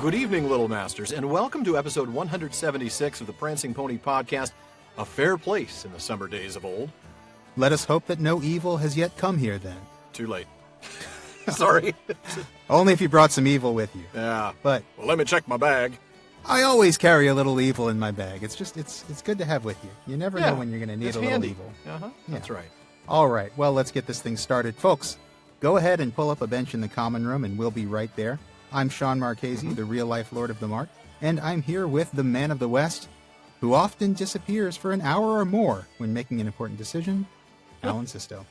Good evening, Little Masters, and welcome to episode 176 of the Prancing Pony Podcast, A Fair Place in the Summer Days of Old. Let us hope that no evil has yet come here, then. Too late. Sorry. Only if you brought some evil with you. Yeah. But well, let me check my bag. I always carry a little evil in my bag. It's good to have with you. You never know when you're going to need a little handy. Evil. Uh-huh. Yeah. That's right. All right. Well, let's get this thing started. Folks, go ahead and pull up a bench in the common room, and we'll be right there. I'm Sean Marchese, the real-life Lord of the Mark, and I'm here with the Man of the West, who often disappears for an hour or more when making an important decision, Alan Sisto.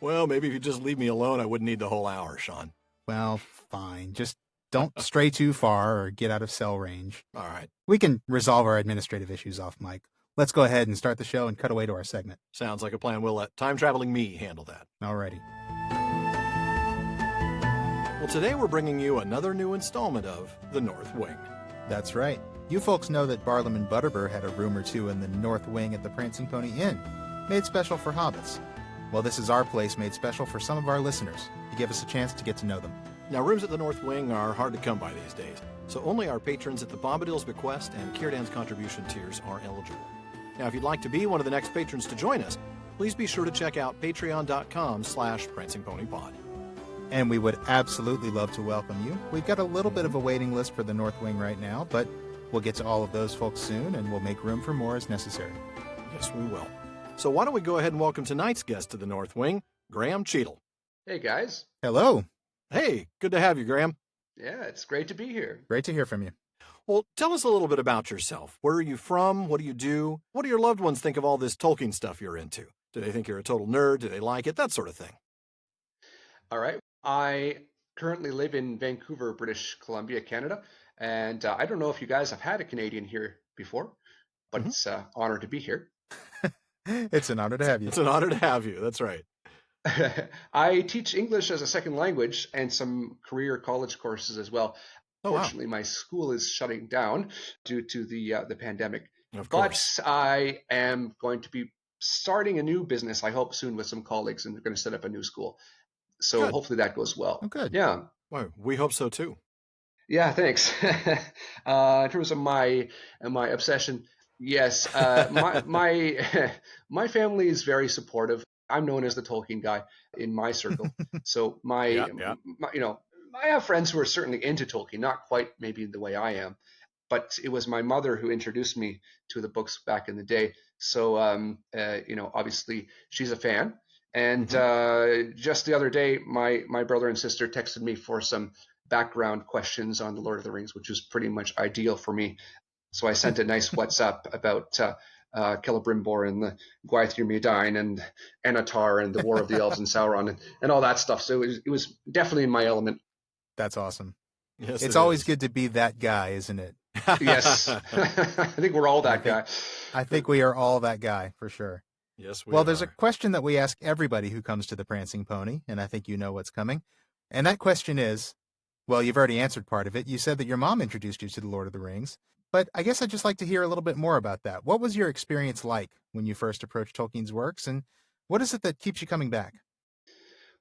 Well, maybe if you just leave me alone, I wouldn't need the whole hour, Sean. Well, fine. Just don't stray too far or get out of cell range. All right. We can resolve our administrative issues off mic. Let's go ahead and start the show and cut away to our segment. Sounds like a plan. We'll let time-traveling me handle that. Alrighty. Well, today we're bringing you another new installment of The North Wing. That's right. You folks know that Barlam and Butterbur had a room or two in the North Wing at the Prancing Pony Inn, made special for hobbits. Well, this is our place made special for some of our listeners to give us a chance to get to know them. Now, rooms at the North Wing are hard to come by these days, so only our patrons at the Bombadil's Bequest and Círdan's Contribution tiers are eligible. Now, if you'd like to be one of the next patrons to join us, please be sure to check out patreon.com/prancingponypod. And we would absolutely love to welcome you. We've got a little bit of a waiting list for the North Wing right now, but we'll get to all of those folks soon, and we'll make room for more as necessary. Yes, we will. So why don't we go ahead and welcome tonight's guest to the North Wing, Graham Cheadle. Hey, guys. Hello. Hey, good to have you, Graham. Yeah, it's great to be here. Great to hear from you. Well, tell us a little bit about yourself. Where are you from? What do you do? What do your loved ones think of all this Tolkien stuff you're into? Do they think you're a total nerd? Do they like it? That sort of thing. All right. I currently live in Vancouver, British Columbia, Canada. And I don't know if you guys have had a Canadian here before, but it's an honor to be here. It's an honor to have you. It's an honor to have you. That's right. I teach English as a second language and some career college courses as well. Oh, Fortunately, my school is shutting down due to the pandemic. Of course. But I am going to be starting a new business, I hope soon, with some colleagues, and we're going to set up a new school. So Good. Hopefully that goes well. Oh, good. Yeah. Well, we hope so too. Yeah, thanks. In terms of my obsession, yes, my family is very supportive. I'm known as the Tolkien guy in my circle. So my I have friends who are certainly into Tolkien, not quite maybe the way I am, but it was my mother who introduced me to the books back in the day. So obviously she's a fan. And just the other day, my brother and sister texted me for some background questions on The Lord of the Rings, which was pretty much ideal for me. So I sent a nice WhatsApp about Celebrimbor and the Gwaithir Miedain and Anatar and the War of the Elves and Sauron and all that stuff. So it was definitely in my element. That's awesome. Yes, It's always good to be that guy, isn't it? Yes. I think we're all that guy. I think we are all that guy, for sure. Yes, we Well, are. there's a question that we ask everybody who comes to the Prancing Pony, and I think you know what's coming. And that question is, well, you've already answered part of it. You said that your mom introduced you to The Lord of the Rings, but I guess I'd just like to hear a little bit more about that. What was your experience like when you first approached Tolkien's works, and what is it that keeps you coming back?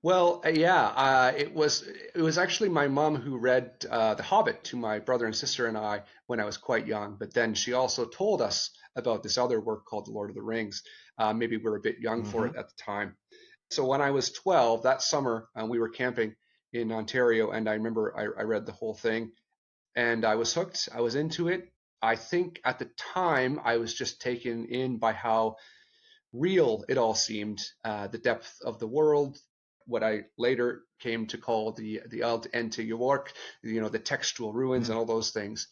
Well, it was actually my mom who read The Hobbit to my brother and sister and I when I was quite young. But then she also told us about this other work called The Lord of the Rings. Maybe we were a bit young for it at the time. So when I was 12, that summer, we were camping in Ontario, and I remember I read the whole thing, and I was hooked. I was into it. I think at the time I was just taken in by how real it all seemed, the depth of the world, what I later came to call the Ald Ente York, the textual ruins and all those things.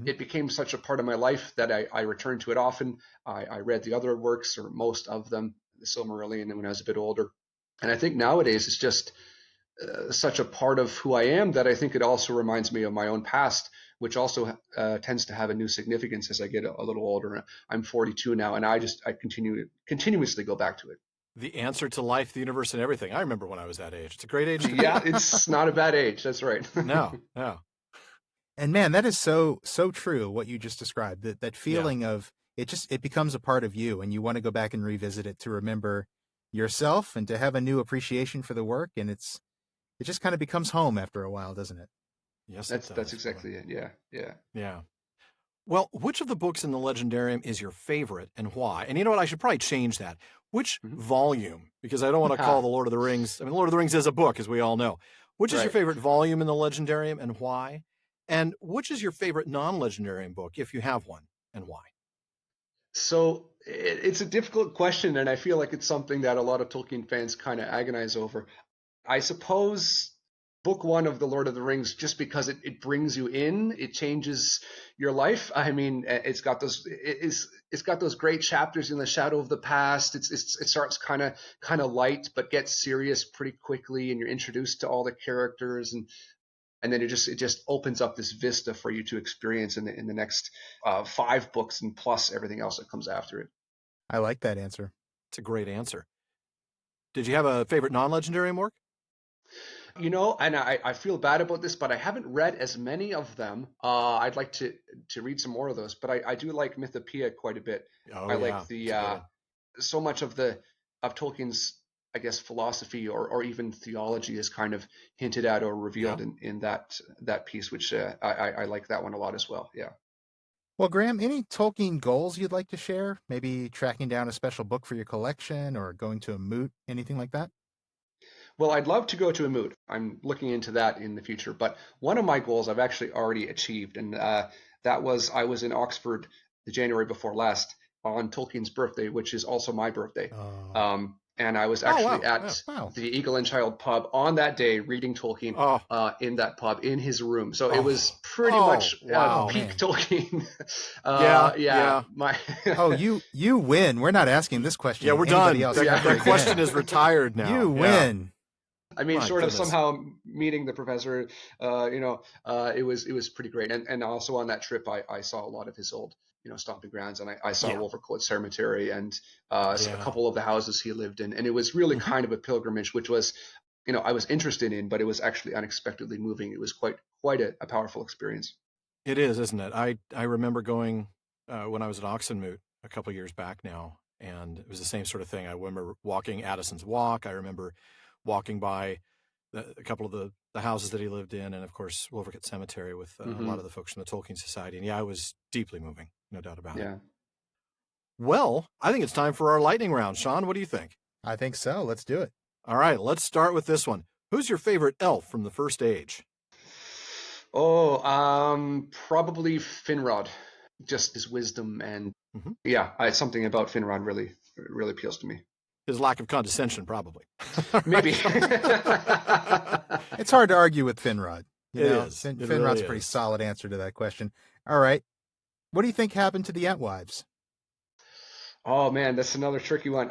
It became such a part of my life that I returned to it often. I read the other works, or most of them, the Silmarillion, when I was a bit older. And I think nowadays it's just such a part of who I am that I think it also reminds me of my own past, which also tends to have a new significance as I get a little older. I'm 42 now, and I continuously go back to it. The answer to life, the universe, and everything. I remember when I was that age. It's a great age to be. Yeah, it's not a bad age. That's right. No. And man, that is so true, what you just described, that feeling of it becomes a part of you, and you want to go back and revisit it to remember yourself and to have a new appreciation for the work. And it just kind of becomes home after a while, doesn't it? Yes, it does. That's exactly it. Yeah, yeah. Yeah. Well, which of the books in the Legendarium is your favorite and why? And you know what? I should probably change that. Which Mhm. volume? Because I don't want to call the Lord of the Rings. I mean, Lord of the Rings is a book, as we all know. Which is your Right. favorite volume in the Legendarium and why? And which is your favorite non-Legendarium book, if you have one, and why? So it's a difficult question, and I feel like it's something that a lot of Tolkien fans kind of agonize over. I suppose book one of the Lord of the Rings, just because it brings you in, it changes your life. I mean, it's got those great chapters in the Shadow of the Past. It starts kind of light, but gets serious pretty quickly, and you're introduced to all the characters, and then it just opens up this vista for you to experience in the next 5 books and plus everything else that comes after it. I like that answer. It's a great answer. Did you have a favorite non-Legendarium work? And I feel bad about this, but I haven't read as many of them. I'd like to read some more of those, but I do like Mythopoeia quite a bit. Oh, I yeah. like It's a good one. so much of Tolkien's, I guess, philosophy or even theology is kind of hinted at or revealed in that piece, which I like that one a lot as well. Yeah. Well, Graham, any Tolkien goals you'd like to share? Maybe tracking down a special book for your collection or going to a moot, anything like that? Well, I'd love to go to a moot. I'm looking into that in the future. But one of my goals I've actually already achieved, and that was I was in Oxford the January before last on Tolkien's birthday, which is also my birthday. Oh. And I was Oh, actually wow. at Wow. the Eagle and Child pub on that day reading Tolkien Oh, in that pub in his room. So it Oh. was pretty Oh, much wow. peak Man. Tolkien. Yeah. My Oh, you win. We're not asking this question. Yeah, we're Anybody done. Else That, ever that again. question is retired now. You Yeah. win. I mean, My short of goodness. somehow meeting the professor, it was pretty great. And also on that trip, I saw a lot of his old, stomping grounds, and I saw Yeah. Wolvercote Cemetery and a Yeah. couple of the houses he lived in. And it was really Mhm. kind of a pilgrimage, which was, I was interested in, but it was actually unexpectedly moving. It was quite a powerful experience. It is, isn't it? I remember going when I was at Oxenmoot a couple years back now, and it was the same sort of thing. I remember walking Addison's Walk. I remember walking by a couple of the houses that he lived in, and of course Wolvercote Cemetery with a lot of the folks from the Tolkien Society. And yeah, it was deeply moving, no doubt about it. Yeah. Well, I think it's time for our lightning round. Sean, what do you think? I think so. Let's do it. All right, let's start with this one. Who's your favorite elf from the First Age? Oh, probably Finrod. Just his wisdom and Mhm. it's something about Finrod really appeals to me. His lack of condescension, probably. Maybe. It's hard to argue with Finrod. It is. It Finrod's really a pretty is. solid answer to that question. All right. What do you think happened to the Entwives? Oh man, that's another tricky one.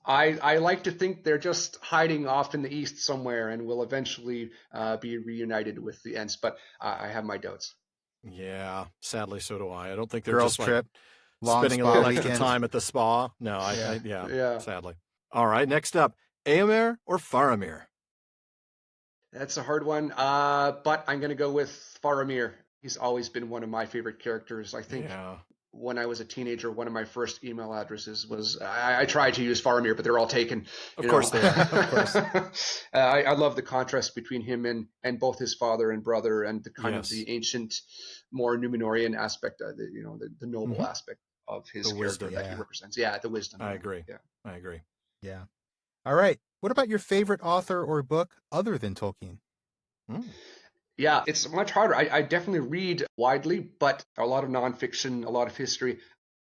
I like to think they're just hiding off in the east somewhere and will eventually be reunited with the Ents, but I have my doubts. Yeah, sadly, so do I. I don't think they're Girls just trip, like long spending a spa little extra weekend. time at the spa. No, Yeah. Yeah. sadly. All right, next up, Éomer or Faramir? That's a hard one, but I'm going to go with Faramir. He's always been one of my favorite characters. I think Yeah. when I was a teenager, one of my first email addresses was I tried to use Faramir, but they're all taken. Of course they are. Of course. I love the contrast between him and both his father and brother, and the kind of Yes. the ancient, more Numenorian aspect, the noble Mhm. aspect of his The character wisdom. that he Yeah. represents. Yeah, the wisdom. I agree. Yeah. I agree. Yeah. All right. What about your favorite author or book other than Tolkien? Mm. Yeah, it's much harder. I definitely read widely, but a lot of nonfiction, a lot of history.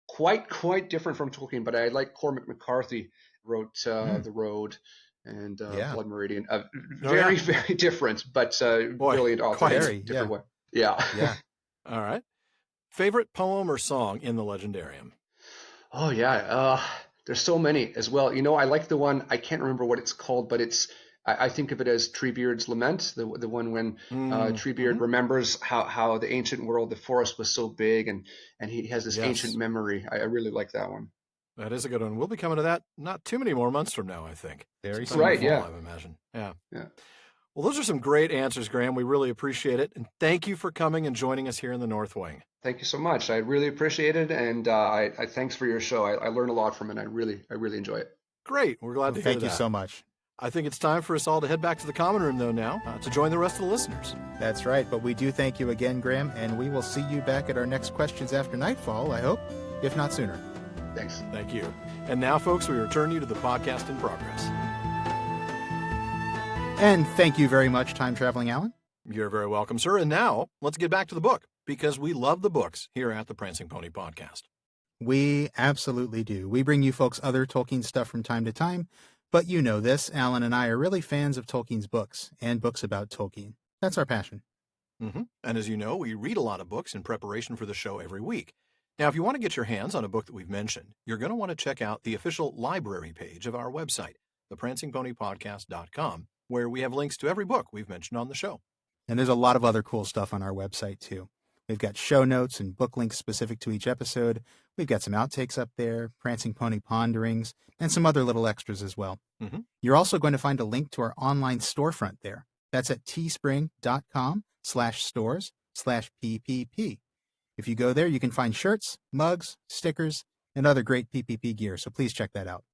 Quite different from Tolkien, but I like Cormac McCarthy wrote The Road and Yeah. Blood Meridian. Oh, Very, yeah. very different, but Boy, brilliant author quite. in a Very, different yeah. way. Yeah. Yeah. All right. Favorite poem or song in the Legendarium? Oh yeah. There's so many as well. I like the one, I can't remember what it's called, but I think of it as Treebeard's Lament, the one when Treebeard remembers how the ancient world, the forest was so big, and he has this Yes. ancient memory. I really like that one. That is a good one. We'll be coming to that not too many more months from now, I think. Very Sometime in Right, the fall, yeah. I would imagine. Yeah. Yeah. Well, those are some great answers, Graham. We really appreciate it. And thank you for coming and joining us here in the North Wing. Thank you so much. I really appreciate it, and I thanks for your show. I learn a lot from it. I really enjoy it. Great. We're glad to hear Thank you that. so much. I think it's time for us all to head back to the common room, though, now, to join the rest of the listeners. That's right, but we do thank you again, Graham, and we will see you back at our next Questions After Nightfall, I hope, if not sooner. Thanks. Thank you. And now, folks, we return you to the podcast in progress. And thank you very much, Time Traveling Alan. You're very welcome, sir. And now, let's get back to the book, because we love the books here at the Prancing Pony Podcast. We absolutely do. We bring you folks other Tolkien stuff from time to time, but you know this, Alan and I are really fans of Tolkien's books and books about Tolkien. That's our passion. Mm-hmm. And as you know, we read a lot of books in preparation for the show every week. Now, if you want to get your hands on a book that we've mentioned, you're going to want to check out the official library page of our website, theprancingponypodcast.com, where we have links to every book we've mentioned on the show. And there's a lot of other cool stuff on our website, too. We've got show notes and book links specific to each episode. We've got some outtakes up there, Prancing Pony Ponderings, and some other little extras as well. Mm-hmm. You're also going to find a link to our online storefront there. That's at teespring.com/stores/PPP. If you go there, you can find shirts, mugs, stickers, and other great PPP gear, so please check that out.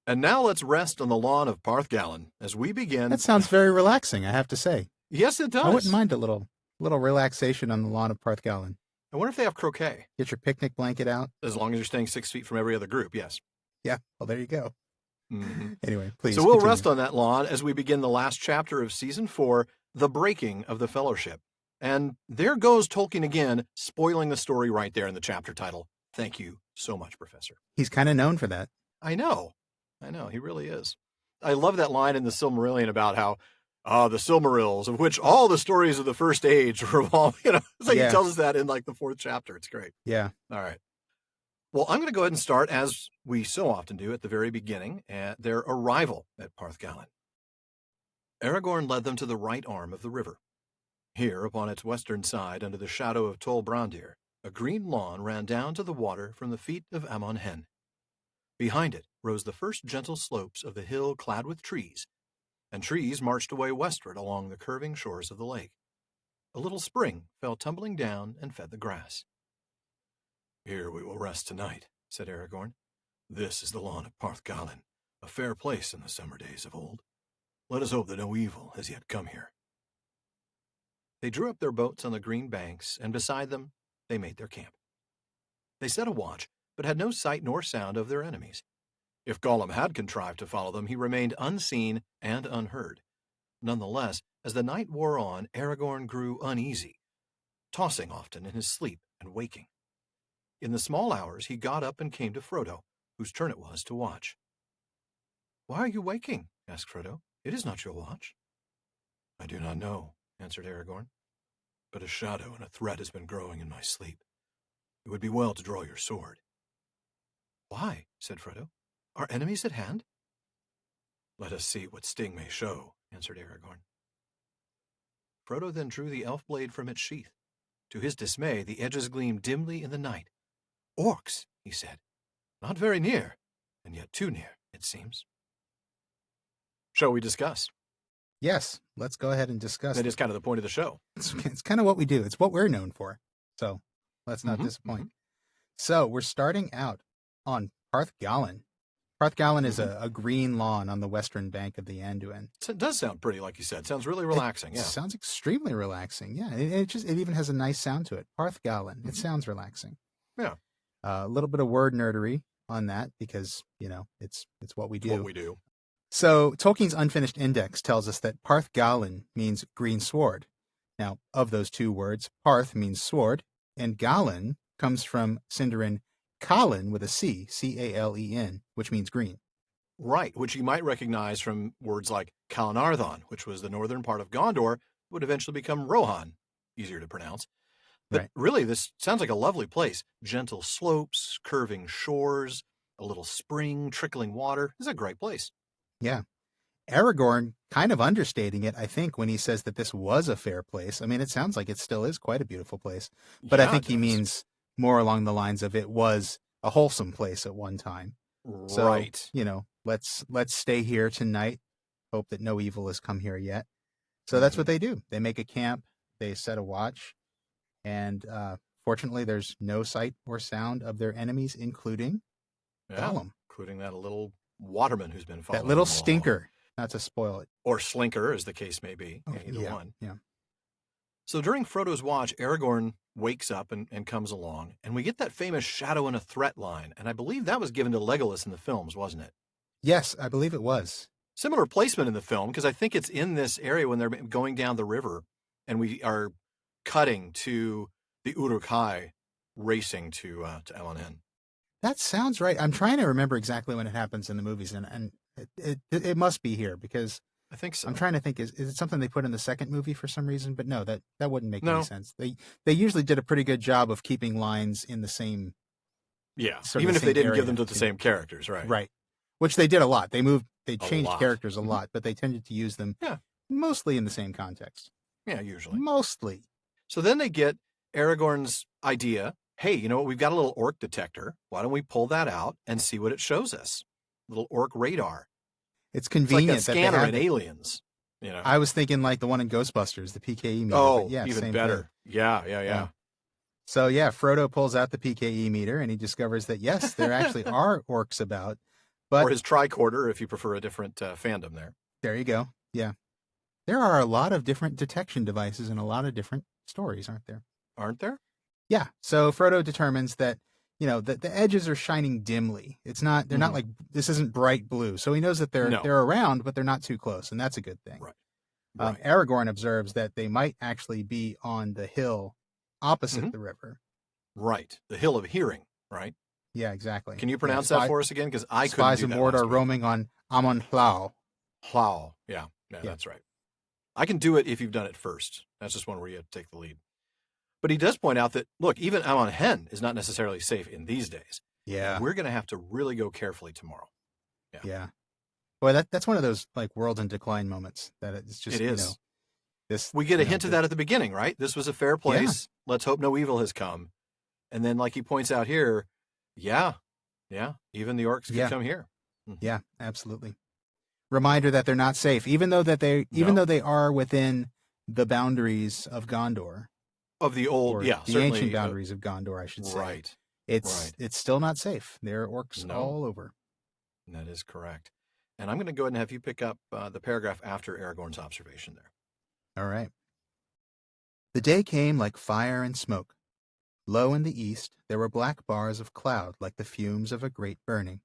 And now let's rest on the lawn of Parth Galen as we begin. That sounds very relaxing, I have to say. Yes, it does. I wouldn't mind a little relaxation on the lawn of Parth Galen. I wonder if they have croquet. Get your picnic blanket out. As long as you're staying 6 feet from every other group, yes. Yeah, well, there you go. Mm-hmm. Anyway, please. So we'll continue. rest on that lawn as we begin the last chapter of Season 4, The Breaking of the Fellowship. And there goes Tolkien again, spoiling the story right there in the chapter title. Thank you so much, Professor. He's kind of known for that. I know, he really is. I love that line in the Silmarillion about how the Silmarils, of which all the stories of the First Age revolve, it's like he tells us that in like the 4th chapter. It's great. Yeah. All right. Well, I'm going to go ahead and start, as we so often do at the very beginning, at their arrival at Parth Galen. Aragorn led them to the right arm of the river. Here, upon its western side, under the shadow of Tol Brandir, a green lawn ran down to the water from the feet of Amon Hen. Behind it rose the first gentle slopes of the hill clad with trees, and trees marched away westward along the curving shores of the lake. A little spring fell tumbling down and fed the grass. "Here we will rest tonight," said Aragorn. "This is the lawn of Parth Galen, a fair place in the summer days of old. Let us hope that no evil has yet come here." They drew up their boats on the green banks, and beside them they made their camp. They set a watch, but had no sight nor sound of their enemies. If Gollum had contrived to follow them, he remained unseen and unheard. Nonetheless, as the night wore on, Aragorn grew uneasy, tossing often in his sleep and waking. In the small hours, he got up and came to Frodo, whose turn it was to watch. "Why are you waking?" asked Frodo. "It is not your watch." "I do not know," answered Aragorn, "but a shadow and a threat has been growing in my sleep. It would be well to draw your sword." "Why?" said Frodo. "Are enemies at hand?" "Let us see what sting may show," answered Aragorn. Frodo then drew the elf blade from its sheath. To his dismay, the edges gleamed dimly in the night. "Orcs," he said. "Not very near, and yet too near, it seems." Shall we discuss? Yes, let's go ahead and discuss. That is kind of the point of the show. It's kind of what we do. It's what we're known for. So let's not disappoint. So we're starting out on Parth Galen. Parth Galen is a green lawn on the western bank of the Anduin. It does sound pretty, like you said. Sounds really relaxing. It Yeah. sounds extremely relaxing. Yeah, it even has a nice sound to it. Parth Galen. It sounds relaxing. Yeah. A little bit of word nerdery on that because it's what we do. What we do. So Tolkien's Unfinished Index tells us that Parth Galen means green sword. Now, of those two words, Parth means sword, and Galen comes from Sindarin Kalen with a C, C-A-L-E-N, which means green. Right, which you might recognize from words like Kalanarthon, which was the northern part of Gondor, would eventually become Rohan, easier to pronounce. But really, this sounds like a lovely place. Gentle slopes, curving shores, a little spring, trickling water. It's a great place. Yeah. Aragorn kind of understating it, I think, when he says that this was a fair place. I mean, it sounds like it still is quite a beautiful place. But I think he means more along the lines of it was a wholesome place at one time. Right. So, let's stay here tonight. Hope that no evil has come here yet. So that's what they do. They make a camp. They set a watch. And fortunately, there's no sight or sound of their enemies, including Gollum. Including that little waterman who's been following that little them all. stinker. not to spoil it. Or Slinker, as the case may be. Either one. Yeah. So during Frodo's watch, Aragorn wakes up and comes along, and we get that famous shadow and a threat line. And I believe that was given to Legolas in the films, wasn't it? Yes, I believe it was. Similar placement in the film, because I think it's in this area when they're going down the river, and we are cutting to the Uruk-hai racing to Elendil. That sounds right. I'm trying to remember exactly when it happens in the movies, and it must be here, because I think so. I'm trying to think, is it something they put in the second movie for some reason? But no, that wouldn't make No. any sense. They usually did a pretty good job of keeping lines in the same. Yeah, sort of even the if they same didn't give area, them to the too. same characters, right? Right. Which they did a lot. They changed lot. characters a Mhm. lot, but they tended to use them Yeah. mostly in the same context. Yeah, usually. Mostly. So then they get Aragorn's idea. Hey, you know what? We've got a little orc detector. Why don't we pull that out and see what it shows us? Little orc radar. It's It's like convenient that that they scanner have in Aliens. You know. I was thinking like the one in Ghostbusters, the PKE meter. Oh, but yeah, even same better. thing. Yeah. So yeah, Frodo pulls out the PKE meter and he discovers that yes, there actually are orcs about. But Or his tricorder, if you prefer a different fandom there. there you go. Yeah. There are a lot of different detection devices and a lot of different stories, aren't there? Aren't there? Yeah. So Frodo determines that, the edges are shining dimly. It's not, they're not like, this isn't bright blue. So he knows that they're around, but they're not too close. And that's a good thing. Right. Aragorn observes that they might actually be on the hill opposite the river. Right. The Hill of Hearing, right? Yeah, exactly. Can you pronounce that for us again? Because I couldn't Spies do of that Mordor last week. roaming on Amon Hlao. Hlao. Yeah, that's right. I can do it if you've done it first. That's just one where you have to take the lead. But he does point out that, look, even Amon Hen is not necessarily safe in these days. Yeah. We're going to have to really go carefully tomorrow. Yeah. Boy, that's one of those like world in decline moments that it's just, It is. This, we get a hint of that at the beginning, right? This was a fair place. Yeah. Let's hope no evil has come. And then, like he points out here, even the orcs can come here. Mm-hmm. Yeah, absolutely. Reminder that they're not safe, even though they are within the boundaries of Gondor. Of the old, the ancient boundaries of Gondor, I should say. Right. It's still not safe. There are orcs all over. That is correct. And I'm going to go ahead and have you pick up the paragraph after Aragorn's observation there. All right. The day came like fire and smoke. Low in the east, there were black bars of cloud like the fumes of a great burning.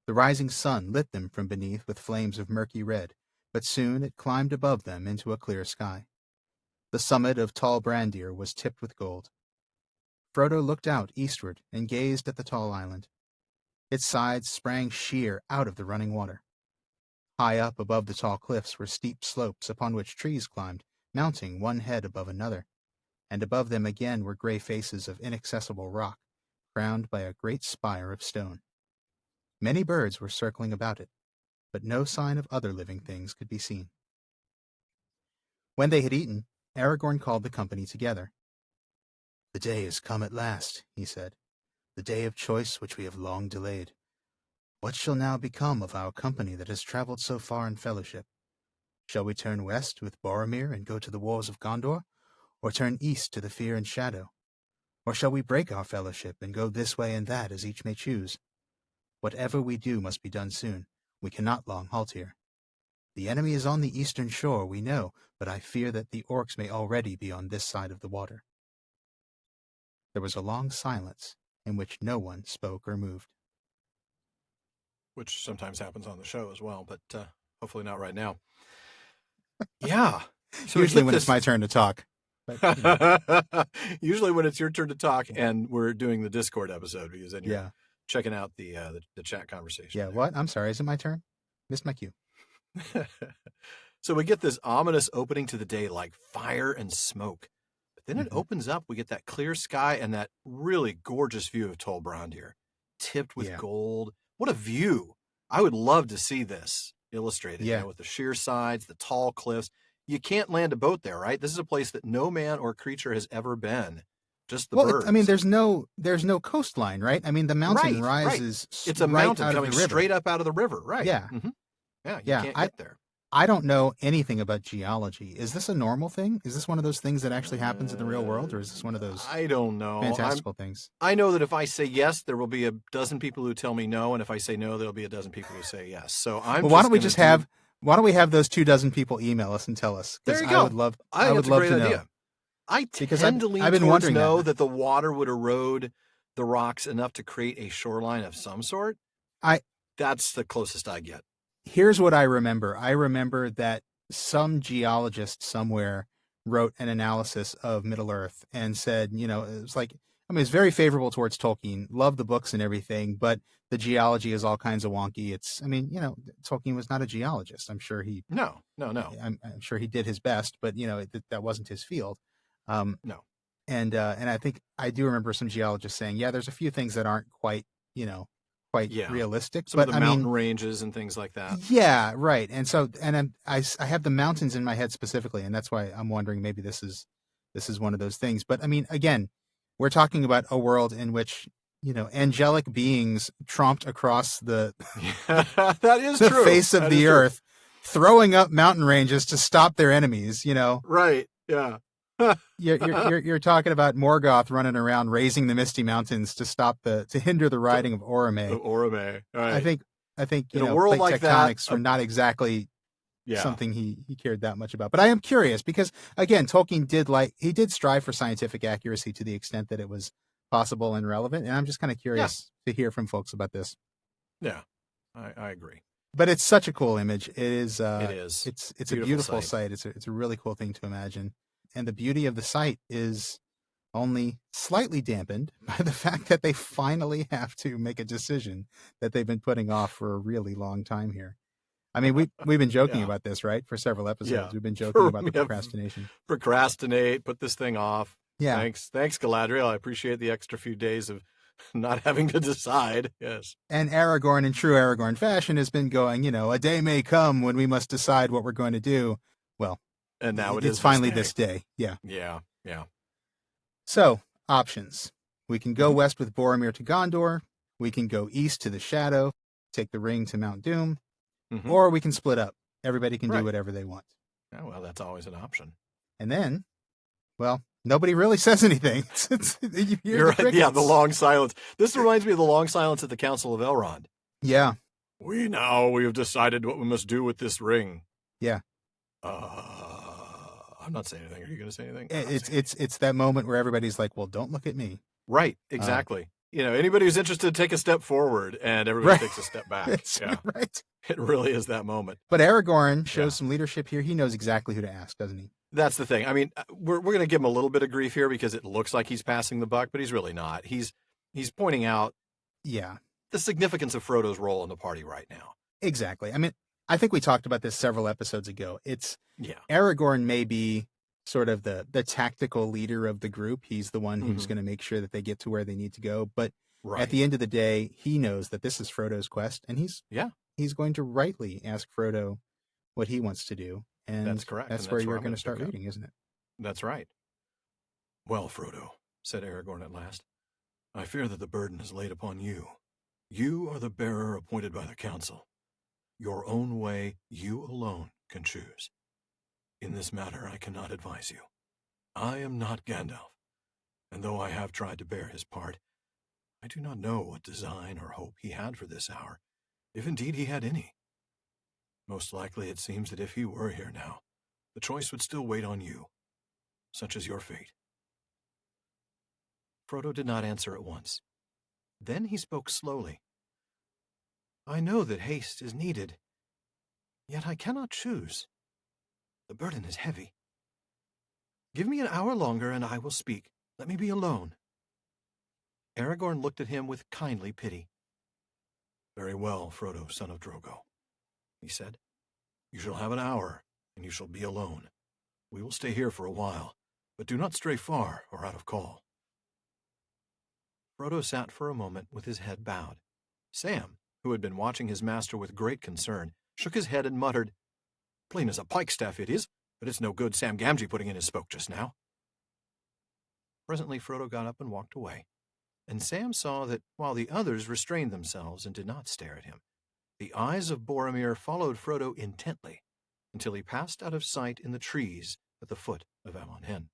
The rising sun lit them from beneath with flames of murky red, but soon it climbed above them into a clear sky. The summit of Tall Brandir was tipped with gold. Frodo looked out eastward and gazed at the tall island. Its sides sprang sheer out of the running water. High up above the tall cliffs were steep slopes upon which trees climbed, mounting one head above another, and above them again were gray faces of inaccessible rock, crowned by a great spire of stone. Many birds were circling about it, but no sign of other living things could be seen. When they had eaten, Aragorn called the company together. "The day is come at last," he said, "the day of choice which we have long delayed. What shall now become of our company that has traveled so far in fellowship? Shall we turn west with Boromir and go to the wars of Gondor, or turn east to the fear and shadow? Or shall we break our fellowship and go this way and that as each may choose? Whatever we do must be done soon. We cannot long halt here. The enemy is on the eastern shore, we know, but I fear that the orcs may already be on this side of the water." There was a long silence in which no one spoke or moved. Which sometimes happens on the show as well, but hopefully not right now. Yeah. So usually when it's my turn to talk. But, usually when it's your turn to talk and we're doing the Discord episode, because then you're checking out the chat conversation. Yeah, what? I'm sorry. Is it my turn? Missed my cue. So we get this ominous opening to the day like fire and smoke. But then it opens up. We get that clear sky and that really gorgeous view of Tol Brandir, tipped with gold. What a view. I would love to see this illustrated, with the sheer sides, the tall cliffs. You can't land a boat there, right? This is a place that no man or creature has ever been. Just the birds. I mean, there's no coastline, right? I mean, the mountain rises. It's a mountain coming straight up out of the river, right? Yeah. Mm-hmm. Yeah, you can't get there. I don't know anything about geology. Is this a normal thing? Is this one of those things that actually happens in the real world, or is this one of those I don't know. Fantastical things? I know that if I say yes, there will be a dozen people who tell me no, and if I say no, there'll be a dozen people who say yes. So why don't we just have Why don't we have those 24 people email us and tell us? There you I go. would love. I I think would that's a love great to know. idea. I Because tend to lean I've been towards wondering no, that. that the water would erode the rocks enough to create a shoreline of some sort. That's the closest I get. Here's what I remember. I remember that some geologist somewhere wrote an analysis of Middle Earth and said, it was like, it's very favorable towards Tolkien, loved the books and everything, but the geology is all kinds of wonky. Tolkien was not a geologist. I'm sure No. I'm sure he did his best, but that wasn't his field. No. And I think I do remember some geologists saying, yeah, there's a few things that aren't quite realistic. Some of the mountain ranges and things like that. Yeah, right. And so, I have the mountains in my head specifically, and that's why I'm wondering maybe this is one of those things. But again, we're talking about a world in which angelic beings tromped across the that is the true. face of the earth, throwing up mountain ranges to stop their enemies. Right? Yeah. You're talking about Morgoth running around raising the Misty Mountains to hinder the riding of Orome. Right. I think in a world plate like tectonics that, were not exactly something he cared that much about. But I am curious because again, Tolkien did strive for scientific accuracy to the extent that it was possible and relevant. And I'm just kind of curious to hear from folks about this. Yeah, I agree. But it's such a cool image. It is. It is. It's a beautiful sight. It's a really cool thing to imagine. And the beauty of the site is only slightly dampened by the fact that they finally have to make a decision that they've been putting off for a really long time here. We've been joking about this, right? For several episodes. Yeah. We've been joking about the procrastination. Procrastinate, put this thing off. Yeah. Thanks, Galadriel. I appreciate the extra few days of not having to decide. Yes. And Aragorn, in true Aragorn fashion, has been going, a day may come when we must decide what we're going to do. Well, and now it's finally this day. Yeah. Yeah. So, options. We can go west with Boromir to Gondor. We can go east to the Shadow, take the ring to Mount Doom. Mm-hmm. Or we can split up. Everybody can do whatever they want. Oh, well, that's always an option. And then, nobody really says anything. You're right. Yeah, the long silence. This reminds me of the long silence at the Council of Elrond. Yeah. We have decided what we must do with this ring. Yeah. I'm not saying anything. Are you going to say anything? It's that moment where everybody's like, well, don't look at me. Right. Exactly. Anybody who's interested, take a step forward, and everybody takes a step back. Right. It really is that moment. But Aragorn shows some leadership here. He knows exactly who to ask, doesn't he? That's the thing. We're going to give him a little bit of grief here because it looks like he's passing the buck, but he's really not. He's pointing out the significance of Frodo's role in the party right now. Exactly. I think we talked about this several episodes ago. Aragorn may be sort of the tactical leader of the group. He's the one who's going to make sure that they get to where they need to go. But at the end of the day, he knows that this is Frodo's quest, and he's going to rightly ask Frodo what he wants to do. And that's correct. That's where you're going to start reading, isn't it? That's right. Well, Frodo, said Aragorn at last, I fear that the burden is laid upon you. You are the bearer appointed by the council. Your own way, you alone can choose. In this matter, I cannot advise you. I am not Gandalf, and though I have tried to bear his part, I do not know what design or hope he had for this hour, if indeed he had any. Most likely it seems that if he were here now, the choice would still wait on you. Such is your fate. Frodo did not answer at once. Then he spoke slowly. I know that haste is needed, yet I cannot choose. The burden is heavy. Give me an hour longer and I will speak. Let me be alone. Aragorn looked at him with kindly pity. Very well, Frodo, son of Drogo, he said. You shall have an hour, and you shall be alone. We will stay here for a while, but do not stray far or out of call. Frodo sat for a moment with his head bowed. Sam, who had been watching his master with great concern, shook his head and muttered, Plain as a pikestaff it is, but it's no good Sam Gamgee putting in his spoke just now. Presently Frodo got up and walked away, and Sam saw that while the others restrained themselves and did not stare at him, the eyes of Boromir followed Frodo intently until he passed out of sight in the trees at the foot of Avon Hen.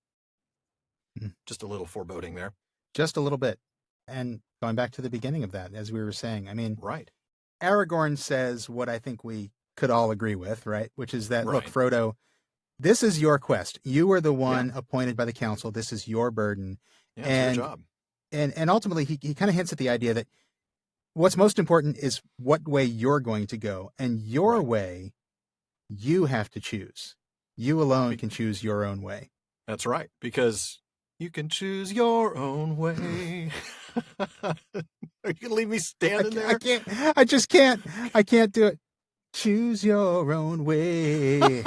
Just a little foreboding there. Just a little bit. And going back to the beginning of that, as we were saying, right. Aragorn says what I think we could all agree with, right? Which is that, look, Right. Frodo, this is your quest. You are the one appointed by the council. This is your burden. Yeah, it's your And job. and ultimately, he kind of hints at the idea that what's most important is what way you're going to go. And your Right. way, you have to choose. You alone can choose your own way. That's right, because you can choose your own way. Are you gonna leave me standing there? I can't. I just can't. I can't do it. Choose your own way.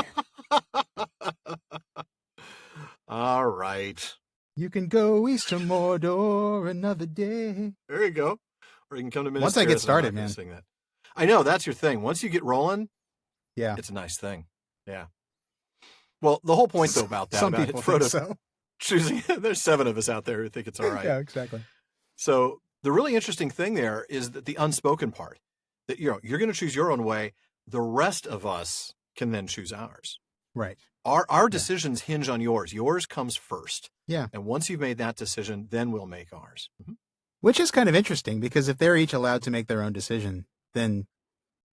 All right. You can go east to Mordor another day. There you go. Or you can come to Minas Once I get Tirith and I'm started, not gonna man. sing that. I know, that's your thing. Once you get rolling, Yeah. it's a nice thing. Yeah. Well, the whole point, though, about that, Some about people Frodo think so. choosing, there's 7 of us out there who think it's all right. Yeah, exactly. So the really interesting thing there is that the unspoken part, that you're going to choose your own way. The rest of us can then choose ours. Right. Our decisions hinge on yours. Yours comes first. Yeah. And once you've made that decision, then we'll make ours. Mm-hmm. Which is kind of interesting, because if they're each allowed to make their own decision, then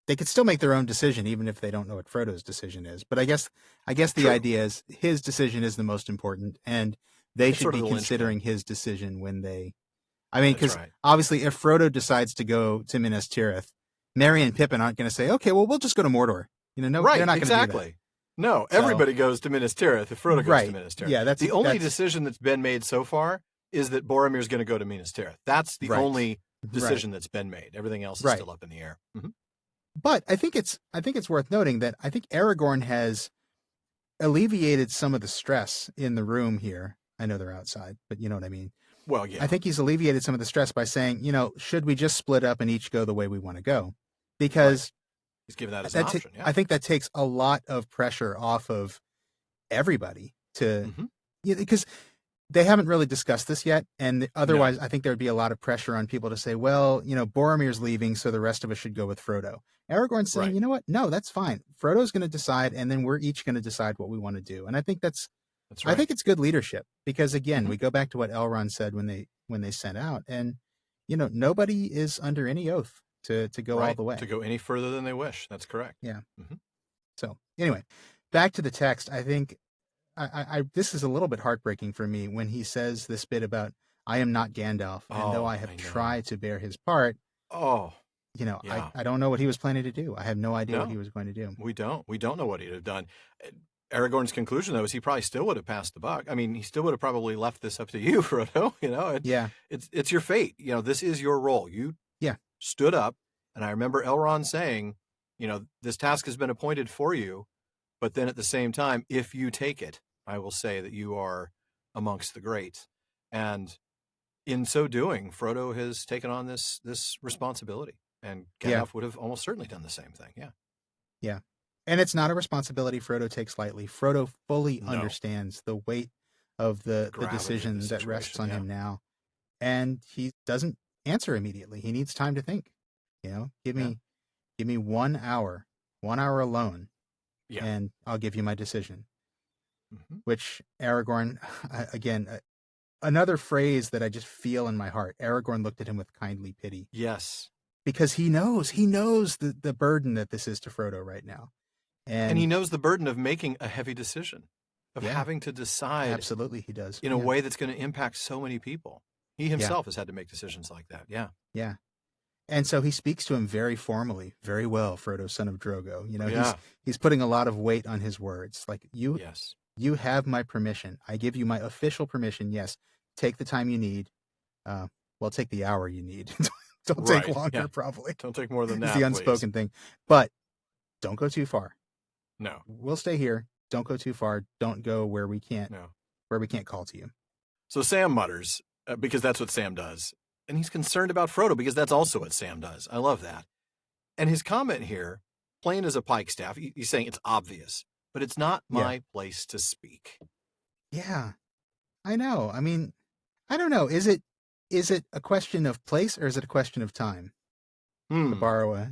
they could still make their own decision, even if they don't know what Frodo's decision is. But I guess the True. idea is his decision is the most important, and they It's should sort of be the considering his decision when they. I mean, That's because right. obviously, if Frodo decides to go to Minas Tirith, Merry and Pippin aren't going to say, "Okay, well, we'll just go to Mordor." No, Right, they're not going to do that. exactly. No, everybody goes to Minas Tirith if Frodo goes to Minas Tirith. Yeah, the only decision that's been made so far is that Boromir's going to go to Minas Tirith. That's the only decision that's been made. Everything else is still up in the air. Mm-hmm. But I think it's worth noting that I think Aragorn has alleviated some of the stress in the room here. I know they're outside, but you know what I mean. Well, yeah. I think he's alleviated some of the stress by saying, should we just split up and each go the way we want to go? Because he's given that as an option. Yeah. I think that takes a lot of pressure off of everybody to, because they haven't really discussed this yet. And otherwise, I think there'd be a lot of pressure on people to say, well, Boromir's leaving, so the rest of us should go with Frodo. Aragorn's saying, you know what? No, that's fine. Frodo's going to decide, and then we're each going to decide what we want to do. And I think that's right. I think it's good leadership, because again, we go back to what Elrond said when they sent out, and nobody is under any oath to go all the way, to go any further than they wish. That's correct. Yeah. So anyway, back to the text. I think I this is a little bit heartbreaking for me when he says this bit about, I am not Gandalf, and though I have tried to bear his part. I don't know what he was planning to do. I have no idea what he was going to do. We don't know what he'd have done. Aragorn's conclusion, though, is he probably still would have passed the buck. I mean, he still would have probably left this up to you, Frodo. It's your fate. This is your role. You stood up, and I remember Elrond saying, this task has been appointed for you, but then at the same time, if you take it, I will say that you are amongst the greats. And in so doing, Frodo has taken on this responsibility, and Gandalf would have almost certainly done the same thing. Yeah. Yeah. And it's not a responsibility Frodo takes lightly. Frodo fully understands the weight of the decision that rests on him now. And he doesn't answer immediately. He needs time to think. Give me 1 hour alone, and I'll give you my decision. Which Aragorn, again, another phrase that I just feel in my heart. Aragorn looked at him with kindly pity. Yes. Because he knows the burden that this is to Frodo right now. And he knows the burden of making a heavy decision, of having to decide. Absolutely, he does. In a way that's going to impact so many people. He himself has had to make decisions like that. Yeah. Yeah. And so he speaks to him very formally, very well, Frodo, son of Drogo. He's putting a lot of weight on his words. Like, you have my permission. I give you my official permission. Yes. Take the time you need. Take the hour you need. Don't take longer, probably. Don't take more than that. It's the unspoken thing. But don't go too far. No. We'll stay here. Don't go too far. Don't go where we can't call to you. So Sam mutters, because that's what Sam does. And he's concerned about Frodo, because that's also what Sam does. I love that. And his comment here, plain as a pikestaff, he's saying it's obvious, but it's not my place to speak. Yeah, I know. I mean, I don't know. Is it a question of place, or is it a question of time? To borrow a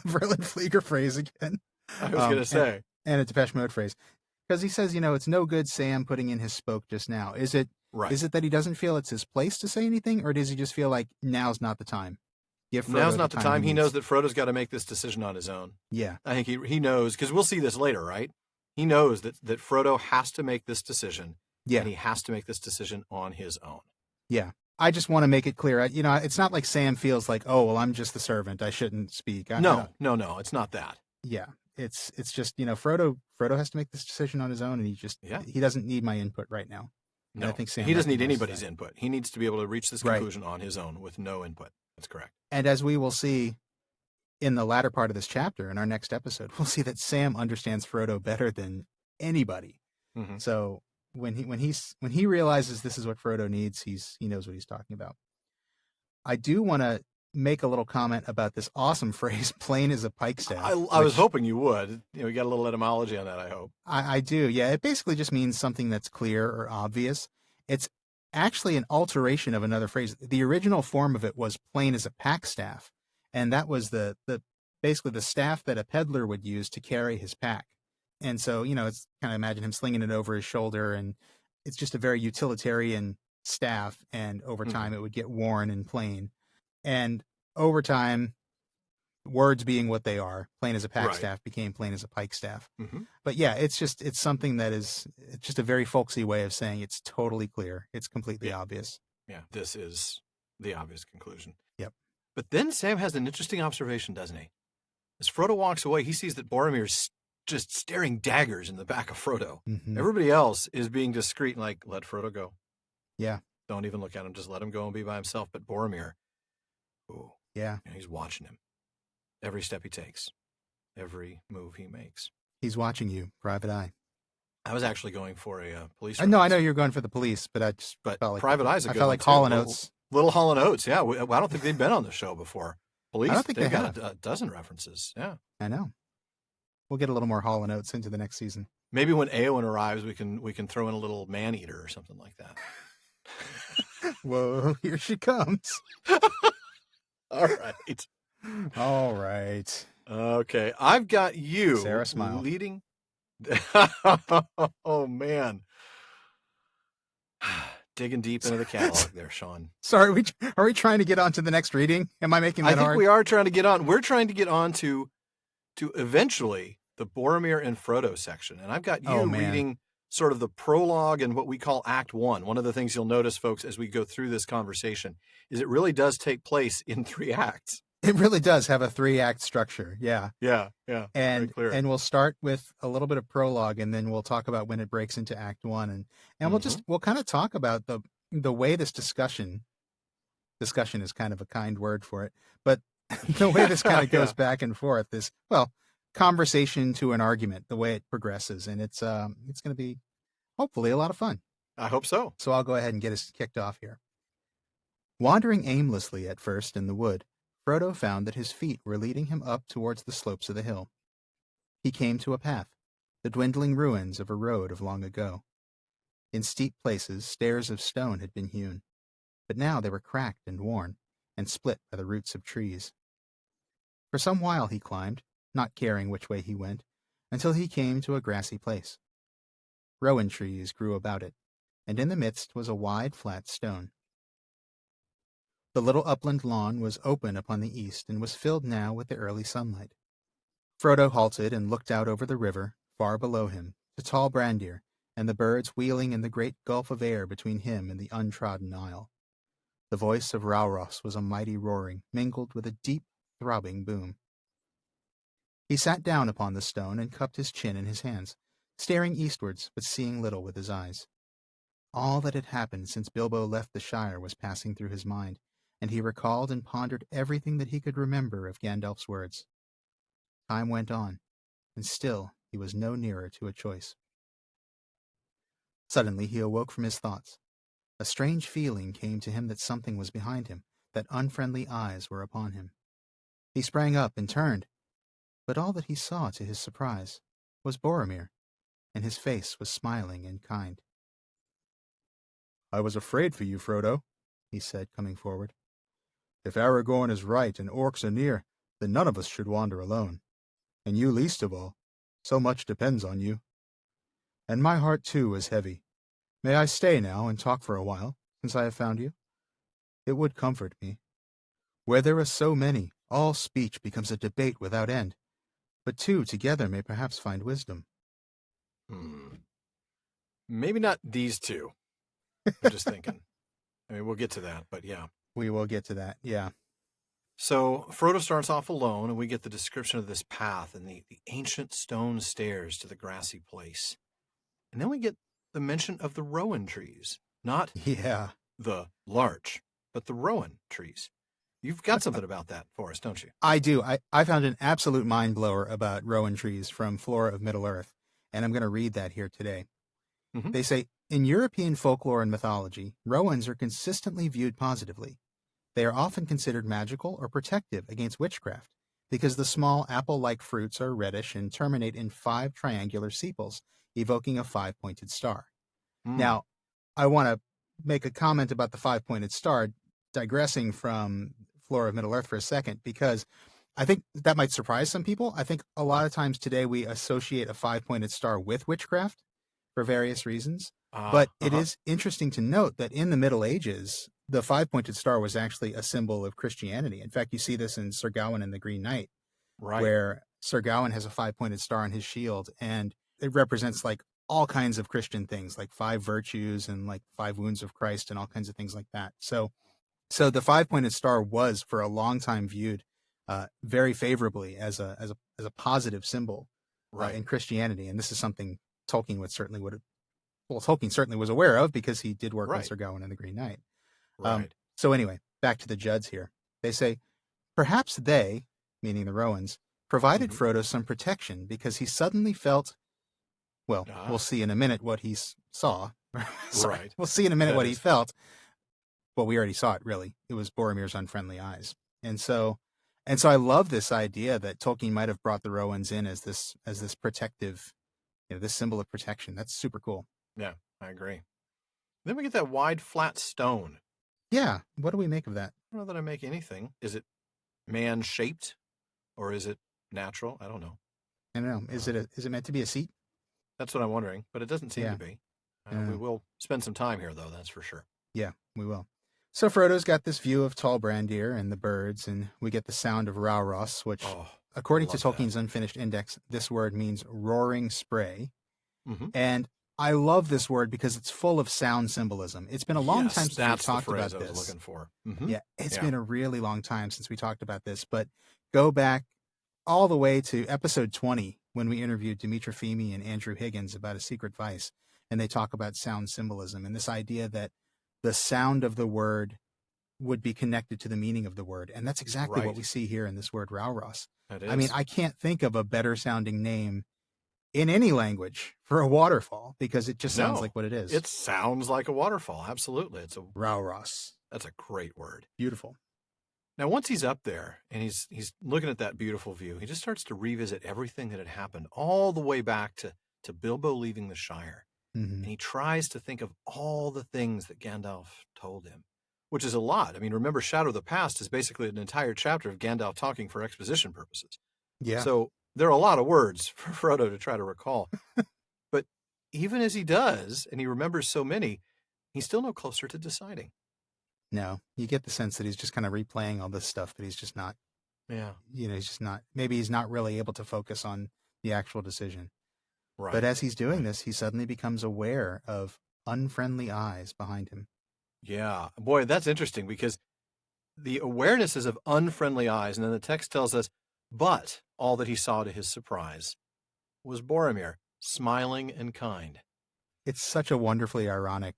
Verlin Flieger phrase again. I was going to say. And a Depeche Mode phrase. Because he says, it's no good Sam putting in his spoke just now. Is it that he doesn't feel it's his place to say anything, or does he just feel like now's not the time? Give Frodo Now's not the time. He needs. knows that Frodo's got to make this decision on his own. Yeah. I think he knows, because we'll see this later, right? He knows that Frodo has to make this decision. Yeah. And he has to make this decision on his own. Yeah. I just want to make it clear. It's not like Sam feels like, oh, well, I'm just the servant. I shouldn't speak. No, it's not that. Yeah. It's just, Frodo has to make this decision on his own, and he doesn't need my input right now. No, and I think Sam he doesn't need recognizes anybody's that. input. He needs to be able to reach this conclusion on his own with no input. That's correct. And as we will see in the latter part of this chapter, in our next episode, we'll see that Sam understands Frodo better than anybody. Mm-hmm. So when he realizes this is what Frodo needs, he knows what he's talking about. I do want to make a little comment about this awesome phrase, plain as a pikestaff. I was hoping you would. We got a little etymology on that, I hope. I do, yeah. It basically just means something that's clear or obvious. It's actually an alteration of another phrase. The original form of it was plain as a packstaff, and that was the basically the staff that a peddler would use to carry his pack. And so, it's kind of imagine him slinging it over his shoulder, and it's just a very utilitarian staff, and over time it would get worn and plain. And over time, words being what they are, plain as a packstaff became plain as a pikestaff. Mm-hmm. But yeah, it's something it's just a very folksy way of saying it's totally clear. It's completely obvious. Yeah, this is the obvious conclusion. Yep. But then Sam has an interesting observation, doesn't he? As Frodo walks away, he sees that Boromir's just staring daggers in the back of Frodo. Mm-hmm. Everybody else is being discreet and like, let Frodo go. Yeah. Don't even look at him. Just let him go and be by himself. But Boromir, he's watching him. Every step he takes. Every move he makes. He's watching you, private eye. I was actually going for a police. No, I know you're going for the police, but I just felt like private eye's a good felt one like Hall and too. Oates. Little Hall and Oates, yeah. I don't think they've been on the show before. Police, I don't think they've they got have. a dozen references. Yeah, I know. We'll get a little more Hall and Oates into the next season. Maybe when Eowyn arrives, we can throw in a little man-eater or something like that. Whoa, here she comes. All right. All right. Okay, I've got you. Sarah smile. Leading. Oh man. Digging deep into the catalog there, Sean. Sorry, are we trying to get on to the next reading? Am I making that hard? I think we are trying to get on. We're trying to get on to eventually the Boromir and Frodo section. And I've got you reading sort of the prologue and what we call Act 1. One of the things you'll notice, folks, as we go through this conversation is it really does take place in 3 acts. It really does have a 3-act structure. Yeah. Yeah. And we'll start with a little bit of prologue, and then we'll talk about when it breaks into Act 1. And we'll kind of talk about the way this discussion is kind of a kind word for it, but the way this kind of goes back and forth is, conversation to an argument, the way it progresses. And it's going to be hopefully a lot of fun. I hope so. So I'll go ahead and get us kicked off here. Wandering aimlessly at first in the wood, Frodo found that his feet were leading him up towards the slopes of the hill. He came to a path, the dwindling ruins of a road of long ago. In steep places, stairs of stone had been hewn, but now they were cracked and worn, and split by the roots of trees. For some while he climbed, not caring which way he went, until he came to a grassy place. Rowan trees grew about it, and in the midst was a wide, flat stone. The little upland lawn was open upon the east and was filled now with the early sunlight. Frodo halted and looked out over the river, far below him, to tall Brandir, and the birds wheeling in the great gulf of air between him and the untrodden isle. The voice of Rauros was a mighty roaring, mingled with a deep, throbbing boom. He sat down upon the stone and cupped his chin in his hands, staring eastwards but seeing little with his eyes. All that had happened since Bilbo left the Shire was passing through his mind, and he recalled and pondered everything that he could remember of Gandalf's words. Time went on, and still he was no nearer to a choice. Suddenly he awoke from his thoughts. A strange feeling came to him that something was behind him, that unfriendly eyes were upon him. He sprang up and turned, but all that he saw, to his surprise, was Boromir, and his face was smiling and kind. "I was afraid for you, Frodo," he said, coming forward. "If Aragorn is right and orcs are near, then none of us should wander alone. And you least of all. So much depends on you. And my heart, too, is heavy. May I stay now and talk for a while, since I have found you? It would comfort me. Where there are so many, all speech becomes a debate without end. But two together may perhaps find wisdom. Maybe not these two. I'm just thinking. I mean, we'll get to that, but yeah. We will get to that, yeah. So Frodo starts off alone, and we get the description of this path and the ancient stone stairs to the grassy place. And then we get the mention of the rowan trees, not the larch, but the rowan trees. You've got something about that for us, don't you? I do. I found an absolute mind blower about rowan trees from Flora of Middle-earth, and I'm going to read that here today. Mm-hmm. They say, in European folklore and mythology, rowans are consistently viewed positively. They are often considered magical or protective against witchcraft because the small apple-like fruits are reddish and terminate in 5 triangular sepals, evoking a 5-pointed star. Now, I want to make a comment about the 5-pointed star, digressing from Flora of Middle-earth for a second, because I think that might surprise some people. I think a lot of times today we associate a 5-pointed star with witchcraft for various reasons. But it is interesting to note that in the Middle Ages, the 5-pointed star was actually a symbol of Christianity. In fact, you see this in Sir Gawain and the Green Knight, where Sir Gawain has a 5-pointed star on his shield, and it represents like all kinds of Christian things, like 5 virtues and like 5 wounds of Christ and all kinds of things like that. So the 5-pointed star was for a long time viewed very favorably as a positive symbol in Christianity, and this is something Tolkien Tolkien certainly was aware of because he did work on Sir Gawain and the Green Knight. So anyway, back to the Judds here. They say, perhaps they, meaning the Rowans, provided Frodo some protection because he suddenly felt, well, we'll see in a minute what he saw. We'll see in a minute what he felt. Well, we already saw it, really. It was Boromir's unfriendly eyes. And so I love this idea that Tolkien might have brought the Rowans in as this protective, this symbol of protection. That's super cool. Yeah, I agree. Then we get that wide, flat stone. Yeah, what do we make of that? I don't know that I make anything. Is it man-shaped, or is it natural? I don't know. I don't know. Is it meant to be a seat? That's what I'm wondering, but it doesn't seem to be. We will spend some time here, though, that's for sure. Yeah, we will. So Frodo's got this view of Tall Brandir and the birds, and we get the sound of Rauros, which, according to Tolkien's Unfinished Index, this word means roaring spray. And I love this word because it's full of sound symbolism. It's been a long time since we talked about this. That's the phrase I was looking for. Yeah, it's been a really long time since we talked about this, but go back all the way to episode 20 when we interviewed Dimitra Fimi and Andrew Higgins about A Secret Vice, and they talk about sound symbolism and this idea that the sound of the word would be connected to the meaning of the word. And that's exactly what we see here in this word Rauros. I mean, I can't think of a better sounding name in any language for a waterfall because it just sounds like what it is. It sounds like a waterfall. Absolutely. It's a Rauros. That's a great word. Beautiful. Now, once he's up there and he's looking at that beautiful view, he just starts to revisit everything that had happened all the way back to Bilbo leaving the Shire. And he tries to think of all the things that Gandalf told him, which is a lot. I mean, remember, Shadow of the Past is basically an entire chapter of Gandalf talking for exposition purposes. Yeah. So there are a lot of words for Frodo to try to recall. But even as he does, and he remembers so many, he's still no closer to deciding. No, you get the sense that he's just kind of replaying all this stuff, but he's just not. Yeah. He's just not. Maybe he's not really able to focus on the actual decision. Right. But as he's doing this, he suddenly becomes aware of unfriendly eyes behind him. Yeah. Boy, that's interesting because the awareness is of unfriendly eyes, and then the text tells us, but all that he saw to his surprise was Boromir, smiling and kind. It's such a wonderfully ironic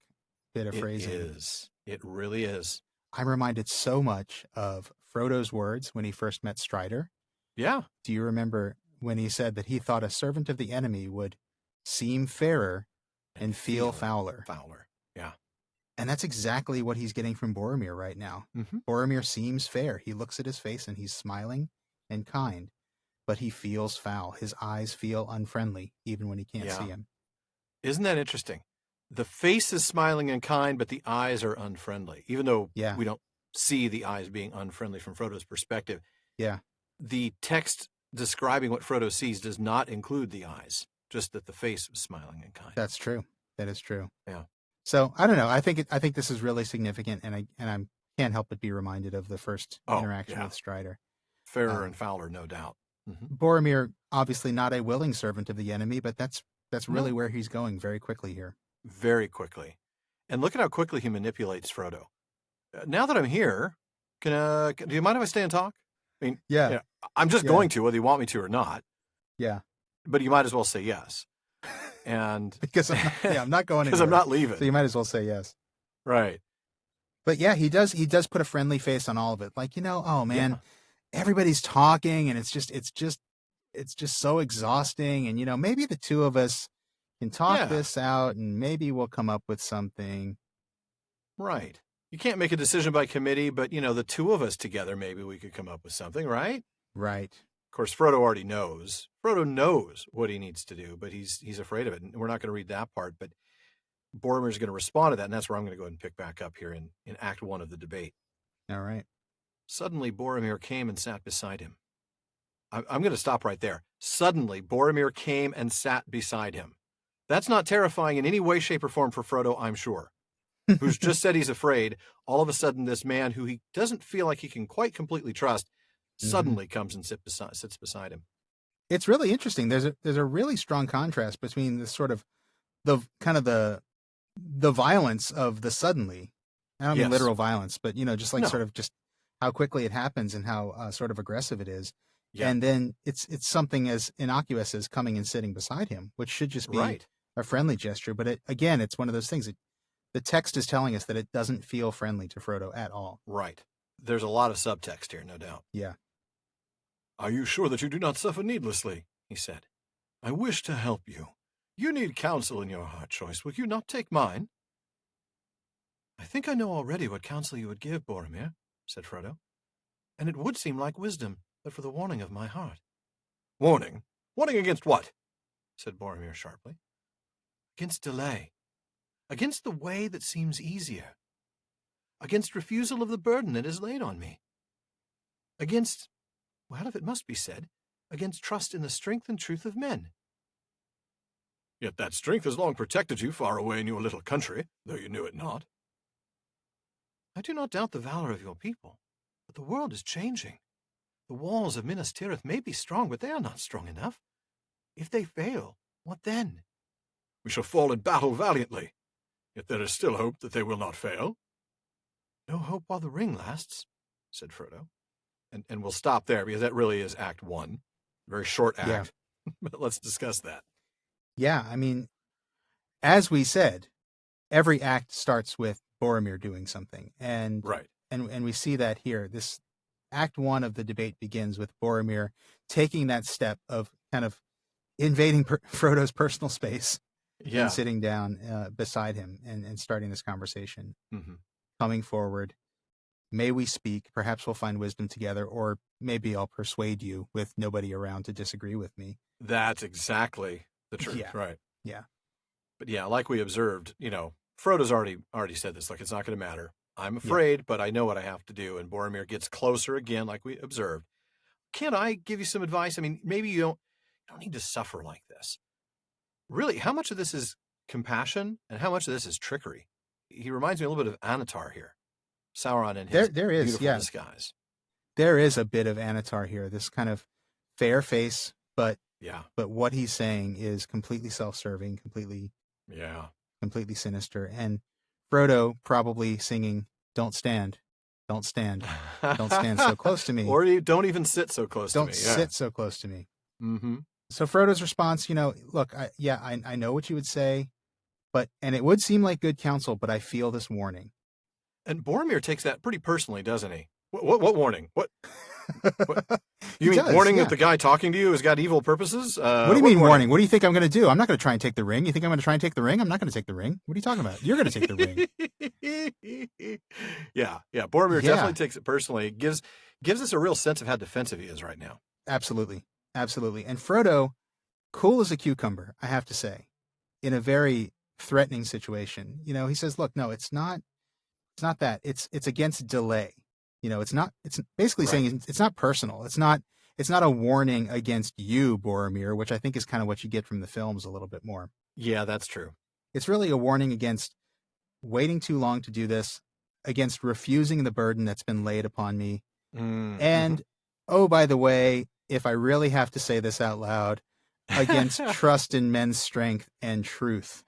bit of phrasing. It is. It really is. I'm reminded so much of Frodo's words when he first met Strider. Yeah. Do you remember when he said that he thought a servant of the enemy would seem fairer and feel fouler? Yeah. And that's exactly what he's getting from Boromir right now. Boromir seems fair. He looks at his face and he's smiling and kind, but he feels foul. His eyes feel unfriendly, even when he can't see him. Isn't that interesting? The face is smiling and kind, but the eyes are unfriendly, even though we don't see the eyes being unfriendly from Frodo's perspective. Yeah. The text describing what Frodo sees does not include the eyes, just that the face was smiling and kind. That's true. That is true. Yeah. So I don't know. I think this is really significant, and I can't help but be reminded of the first interaction with Strider. Fairer and fouler, no doubt. Mm-hmm. Boromir, obviously not a willing servant of the enemy, but that's really where he's going very quickly here. Very quickly. And look at how quickly he manipulates Frodo. Now that I'm here, do you mind if I stay and talk? I mean, yeah I'm just going to, whether you want me to or not. Yeah. But you might as well say yes. And because I'm not going because I'm not leaving. So you might as well say yes. Right. But yeah, he does put a friendly face on all of it. Like, oh man, everybody's talking and it's just so exhausting. And maybe the two of us can talk this out and maybe we'll come up with something. Right. You can't make a decision by committee, but the two of us together, maybe we could come up with something, right? Right. Of course, Frodo already knows. Frodo knows what he needs to do, but he's afraid of it. And we're not going to read that part, but Boromir's going to respond to that, and that's where I'm going to go ahead and pick back up here in Act 1 of the debate. All right. Suddenly, Boromir came and sat beside him. I'm going to stop right there. Suddenly, Boromir came and sat beside him. That's not terrifying in any way, shape, or form for Frodo, I'm sure, who's just said he's afraid. All of a sudden, this man who he doesn't feel like he can quite completely trust suddenly comes and sits beside him. It's really interesting. There's a really strong contrast between the sort of the violence of the suddenly. I don't mean literal violence, but just like sort of just how quickly it happens and how sort of aggressive it is. Yeah. And then it's something as innocuous as coming and sitting beside him, which should just be a friendly gesture. But it's one of those things. The text is telling us that it doesn't feel friendly to Frodo at all. Right. There's a lot of subtext here, no doubt. Yeah. Are you sure that you do not suffer needlessly? He said. I wish to help you. You need counsel in your hard choice. Will you not take mine? I think I know already what counsel you would give, Boromir, said Frodo. And it would seem like wisdom, but for the warning of my heart. Warning? Warning against what? Said Boromir sharply. Against delay. Against the way that seems easier. Against refusal of the burden that is laid on me. Against, well, if it must be said, against trust in the strength and truth of men. Yet that strength has long protected you far away in your little country, though you knew it not. I do not doubt the valor of your people, but the world is changing. The walls of Minas Tirith may be strong, but they are not strong enough. If they fail, what then? We shall fall in battle valiantly, yet there is still hope that they will not fail. No hope while the ring lasts, said Frodo. And we'll stop there, because that really is Act 1. Very short act, but let's discuss that. Yeah, I mean, as we said, every act starts with Boromir doing something. And we see that here. This Act 1 of the debate begins with Boromir taking that step of kind of invading Frodo's personal space and sitting down beside him and starting this conversation. Mm-hmm. Coming forward, may we speak, perhaps we'll find wisdom together, or maybe I'll persuade you with nobody around to disagree with me. That's exactly the truth, right? Yeah. But yeah, like we observed, Frodo's already said this, like, it's not going to matter. I'm afraid, but I know what I have to do. And Boromir gets closer again, like we observed. Can't I give you some advice? I mean, maybe you don't need to suffer like this. Really, how much of this is compassion and how much of this is trickery? He reminds me a little bit of Anatar here. Sauron and his beautiful disguise. There is a bit of Anatar here, this kind of fair face, but what he's saying is completely self-serving, completely sinister. And Frodo probably singing, don't stand so close to me. Or you don't even sit so close to me. Don't sit so close to me. Mm-hmm. So Frodo's response, look, I know what you would say, and it would seem like good counsel, but I feel this warning. And Boromir takes that pretty personally, doesn't he? What warning? What? You mean warning that the guy talking to you has got evil purposes? What do you mean warning? What do you think I'm going to do? I'm not going to try and take the ring. You think I'm going to try and take the ring? I'm not going to take the ring. What are you talking about? You're going to take the ring. Yeah. Boromir definitely takes it personally. It gives us a real sense of how defensive he is right now. Absolutely. And Frodo, cool as a cucumber, I have to say, in a very threatening situation. He says, look, no, it's not that. It's against delay. It's basically saying it's not personal. It's not a warning against you, Boromir, which I think is kind of what you get from the films a little bit more. Yeah, that's true. It's really a warning against waiting too long to do this, against refusing the burden that's been laid upon me. Mm-hmm. And, oh, by the way, if I really have to say this out loud, against trust in men's strength and truth.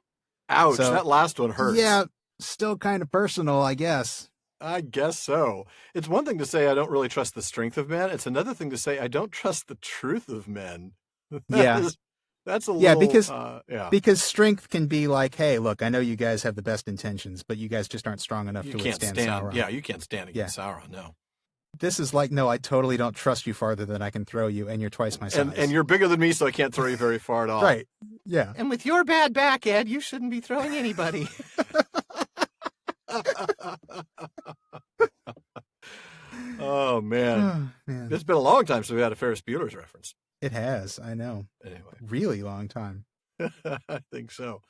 Ouch, So, that last one hurts. Yeah, still kind of personal, I guess. I guess so. It's one thing to say I don't really trust the strength of men. It's another thing to say I don't trust the truth of men. That's a little... because strength can be like, hey, look, I know you guys have the best intentions, but you guys just aren't strong enough to withstand Sauron. Yeah, you can't stand against Sauron, no. This is like, no, I totally don't trust you farther than I can throw you, and you're twice my size. And you're bigger than me, so I can't throw you very far at all. Right, yeah. And with your bad back, Ed, you shouldn't be throwing anybody. Oh, man. It's been a long time since we had a Ferris Bueller's reference. It has, I know. Anyway. Really long time. I think so.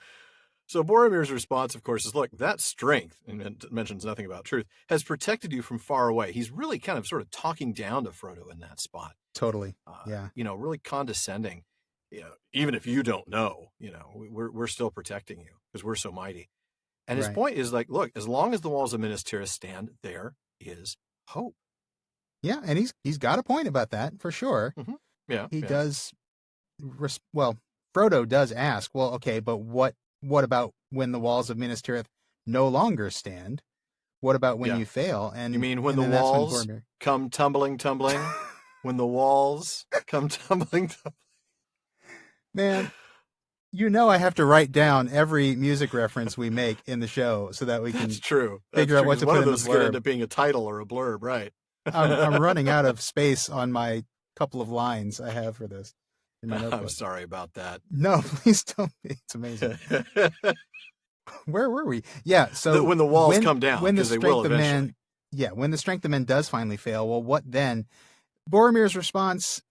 So Boromir's response, of course, is, look, that strength, and it mentions nothing about truth, has protected you from far away. He's really kind of sort of talking down to Frodo in that spot. Totally, yeah. Really condescending. Even if you don't know, we're still protecting you because we're so mighty. And his point is like, look, as long as the walls of Minas Tirith stand, there is hope. Yeah, and he's got a point about that, for sure. Mm-hmm. Yeah. He does, Frodo does ask, well, okay, but what about when the walls of Minas Tirith no longer stand? What about when you fail? And you mean when the walls come tumbling? When the walls come tumbling? Man, I have to write down every music reference we make in the show so that we can figure out what to put in the blurb. One of those is going to end up being a title or a blurb, right? I'm running out of space on my couple of lines I have for this in my notebook. I'm sorry about that. No, please don't be. It's amazing. Where were we? Yeah, so when the walls come down, because they will eventually. When the strength of men does finally fail, well, what then? Boromir's response,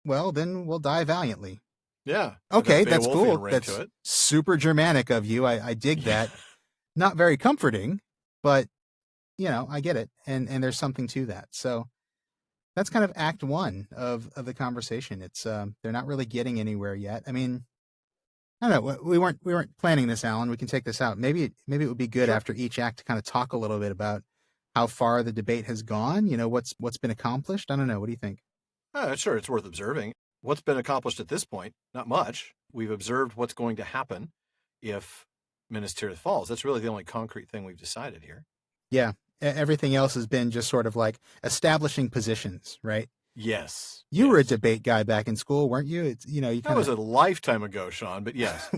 well, then we'll die valiantly. Yeah. Okay, that's cool. That's super Germanic of you. I dig that. Not very comforting, but, I get it. And there's something to that. So that's kind of act one of the conversation. It's they're not really getting anywhere yet. I mean, I don't know. We weren't planning this, Alan. We can take this out. Maybe it would be good after each act to kind of talk a little bit about how far the debate has gone. What's been accomplished. I don't know. What do you think? Sure, it's worth observing. What's been accomplished at this point? Not much. We've observed what's going to happen if Minas Tirith falls. That's really the only concrete thing we've decided here. Yeah. Everything else has been just sort of like establishing positions, right? Yes. You were a debate guy back in school, weren't you? That was a lifetime ago, Sean, but yes.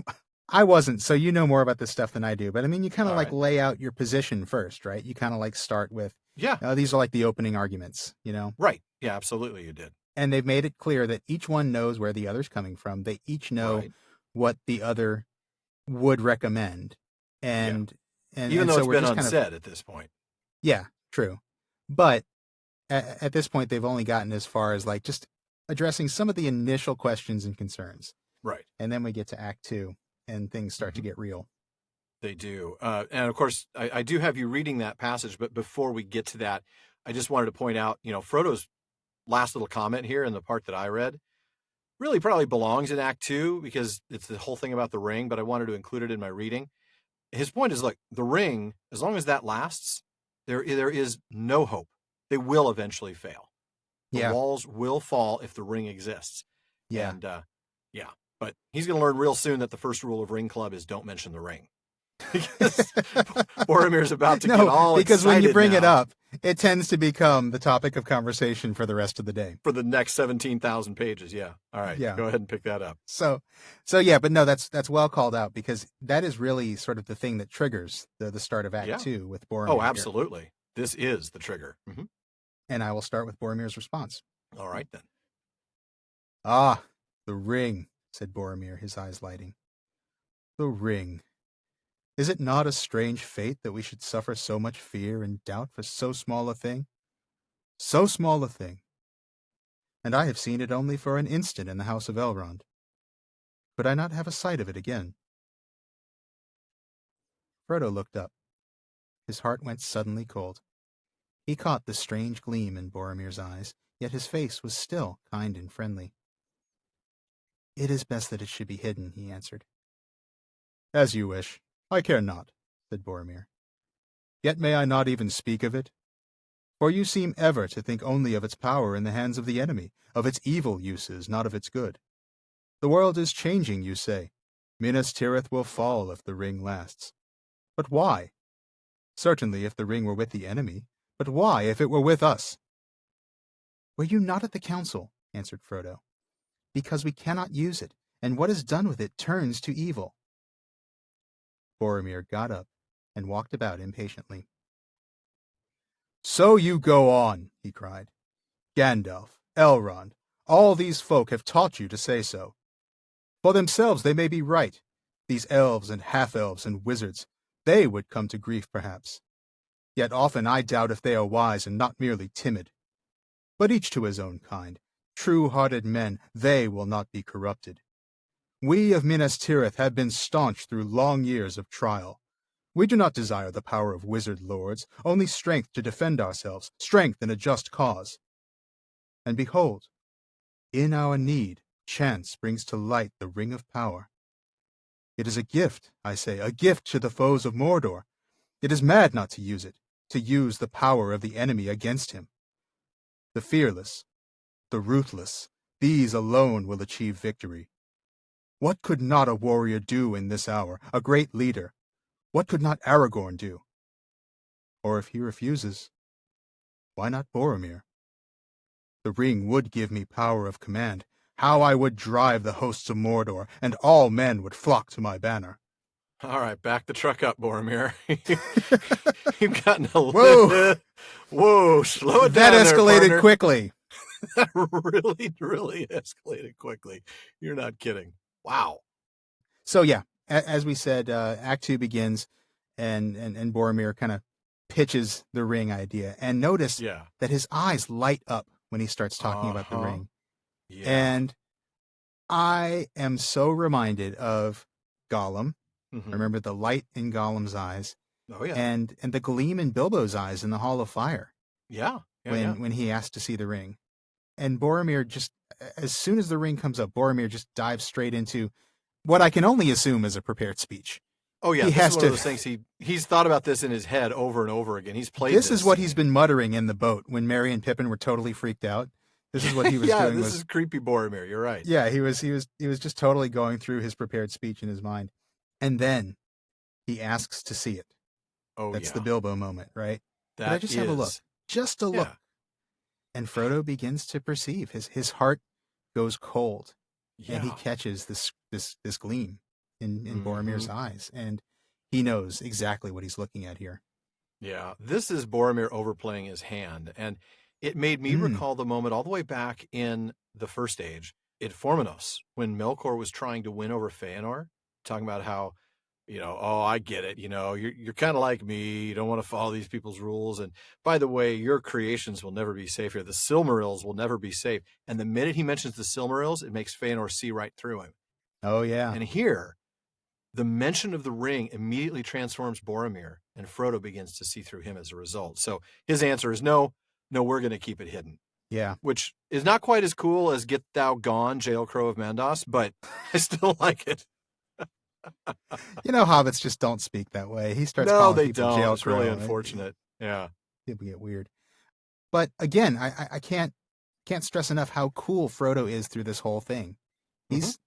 I wasn't, so you know more about this stuff than I do. But I mean, you kind of lay out your position first, right? You kind of start with, these are like the opening arguments, Right. Yeah, absolutely you did. And they've made it clear that each one knows where the other's coming from. They each know what the other would recommend. And even though it's been unsaid at this point. Yeah, true. But at this point, they've only gotten as far as just addressing some of the initial questions and concerns. Right. And then we get to Act 2 and things start to get real. They do. And of course, I do have you reading that passage, but before we get to that, I just wanted to point out, Frodo's last little comment here in the part that I read really probably belongs in Act 2 because it's the whole thing about the ring, but I wanted to include it in my reading. His point is, look, the ring, as long as that lasts, there is no hope. They will eventually fail. The walls will fall if the ring exists. Yeah. And, but he's going to learn real soon that the first rule of Ring Club is don't mention the ring. Because Boromir's about to get all excited because when you bring it up, it tends to become the topic of conversation for the rest of the day. For the next 17,000 pages, yeah. All right, go ahead and pick that up. So yeah, but no, that's well called out because that is really sort of the thing that triggers the start of Act 2 with Boromir. Oh, absolutely. Here. This is the trigger. Mm-hmm. And I will start with Boromir's response. All right, then. Ah, the ring, said Boromir, his eyes lighting. The ring. Is it not a strange fate that we should suffer so much fear and doubt for so small a thing? So small a thing. And I have seen it only for an instant in the house of Elrond. Could I not have a sight of it again? Frodo looked up. His heart went suddenly cold. He caught the strange gleam in Boromir's eyes, yet his face was still kind and friendly. It is best that it should be hidden, he answered. As you wish. I care not, said Boromir. Yet may I not even speak of it? For you seem ever to think only of its power in the hands of the enemy, of its evil uses, not of its good. The world is changing, you say. Minas Tirith will fall if the ring lasts. But why? Certainly if the ring were with the enemy, but why if it were with us? Were you not at the council? Answered Frodo. Because we cannot use it, and what is done with it turns to evil. Boromir got up and walked about impatiently. So you go on, he cried. Gandalf, Elrond, all these folk have taught you to say so. For themselves they may be right. These elves and half-elves and wizards, they would come to grief perhaps. Yet often I doubt if they are wise and not merely timid. But each to his own kind. True-hearted men, they will not be corrupted. We of Minas Tirith have been staunch through long years of trial. We do not desire the power of wizard lords, only strength to defend ourselves, strength in a just cause. And behold, in our need, chance brings to light the ring of power. It is a gift, I say, a gift to the foes of Mordor. It is mad not to use it, to use the power of the enemy against him. The fearless, the ruthless, these alone will achieve victory. What could not a warrior do in this hour, a great leader? What could not Aragorn do? Or if he refuses, why not Boromir? The ring would give me power of command. How I would drive the hosts of Mordor, and all men would flock to my banner. All right, back the truck up, Boromir. You've gotten a Whoa! Whoa, slow it That down escalated there, quickly. That really escalated quickly. You're not kidding. Wow. So yeah, as we said, Act 2 begins, and Boromir kind of pitches the ring idea. And notice that his eyes light up when he starts talking about the ring. Yeah. And I am so reminded of Gollum. Mm-hmm. Remember the light in Gollum's eyes. Oh, yeah. And the gleam in Bilbo's eyes in the Hall of Fire. Yeah. When he asked to see the ring. And Boromir just, as soon as the ring comes up, Boromir just dives straight into what I can only assume is a prepared speech. Oh, yeah. He this has is one to, of those things he's thought about this in his head over and over again. He's played this. This is what he's been muttering in the boat when Merry and Pippin were totally freaked out. This is what he was doing. This is creepy Boromir. You're right. Yeah, he was just totally going through his prepared speech in his mind. And then he asks to see it. Oh, That's the Bilbo moment, right? That But I just have a look. Just a look. And Frodo begins to perceive. His heart goes cold. Yeah. And he catches this gleam in Boromir's eyes. And he knows exactly what he's looking at here. Yeah. This is Boromir overplaying his hand. And it made me recall the moment all the way back in the First Age in Formenos, when Melkor was trying to win over Feanor, talking about how, I get it. You're kind of like me. You don't want to follow these people's rules. And by the way, your creations will never be safe here. The Silmarils will never be safe. And the minute he mentions the Silmarils, it makes Feanor see right through him. Oh, yeah. And here, the mention of the ring immediately transforms Boromir, and Frodo begins to see through him as a result. So his answer is no, we're going to keep it hidden. Yeah. Which is not quite as cool as Get Thou Gone, Jail Crow of Mandos, but I still like it. Hobbits just don't speak that way. He starts no, calling they people don't. Jail It's Crow. really unfortunate. Yeah. People get weird. But again, I can't stress enough how cool Frodo is through this whole thing. He's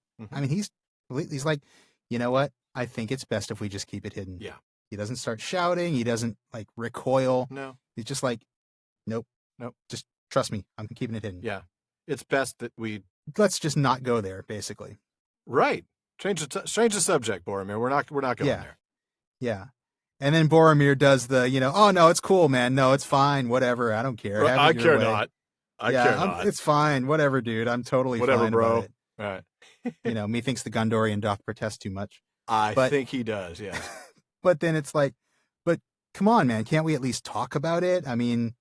like, you know what? I think it's best if we just keep it hidden. Yeah. He doesn't start shouting. He doesn't recoil. No. He's just like, nope. Just trust me. I'm keeping it hidden. Yeah. It's best that let's just not go there, basically. Right. Change the subject, Boromir. We're not going there. Yeah. And then Boromir does the, oh no, it's cool, man. No, it's fine. Whatever. I don't care. I care not. I care not. It's fine. Whatever, dude. I'm totally fine, bro. About it. All right. Methinks the Gondorian doth protest too much. I think he does, yes. But then it's like, but come on, man. Can't we at least talk about it? I mean,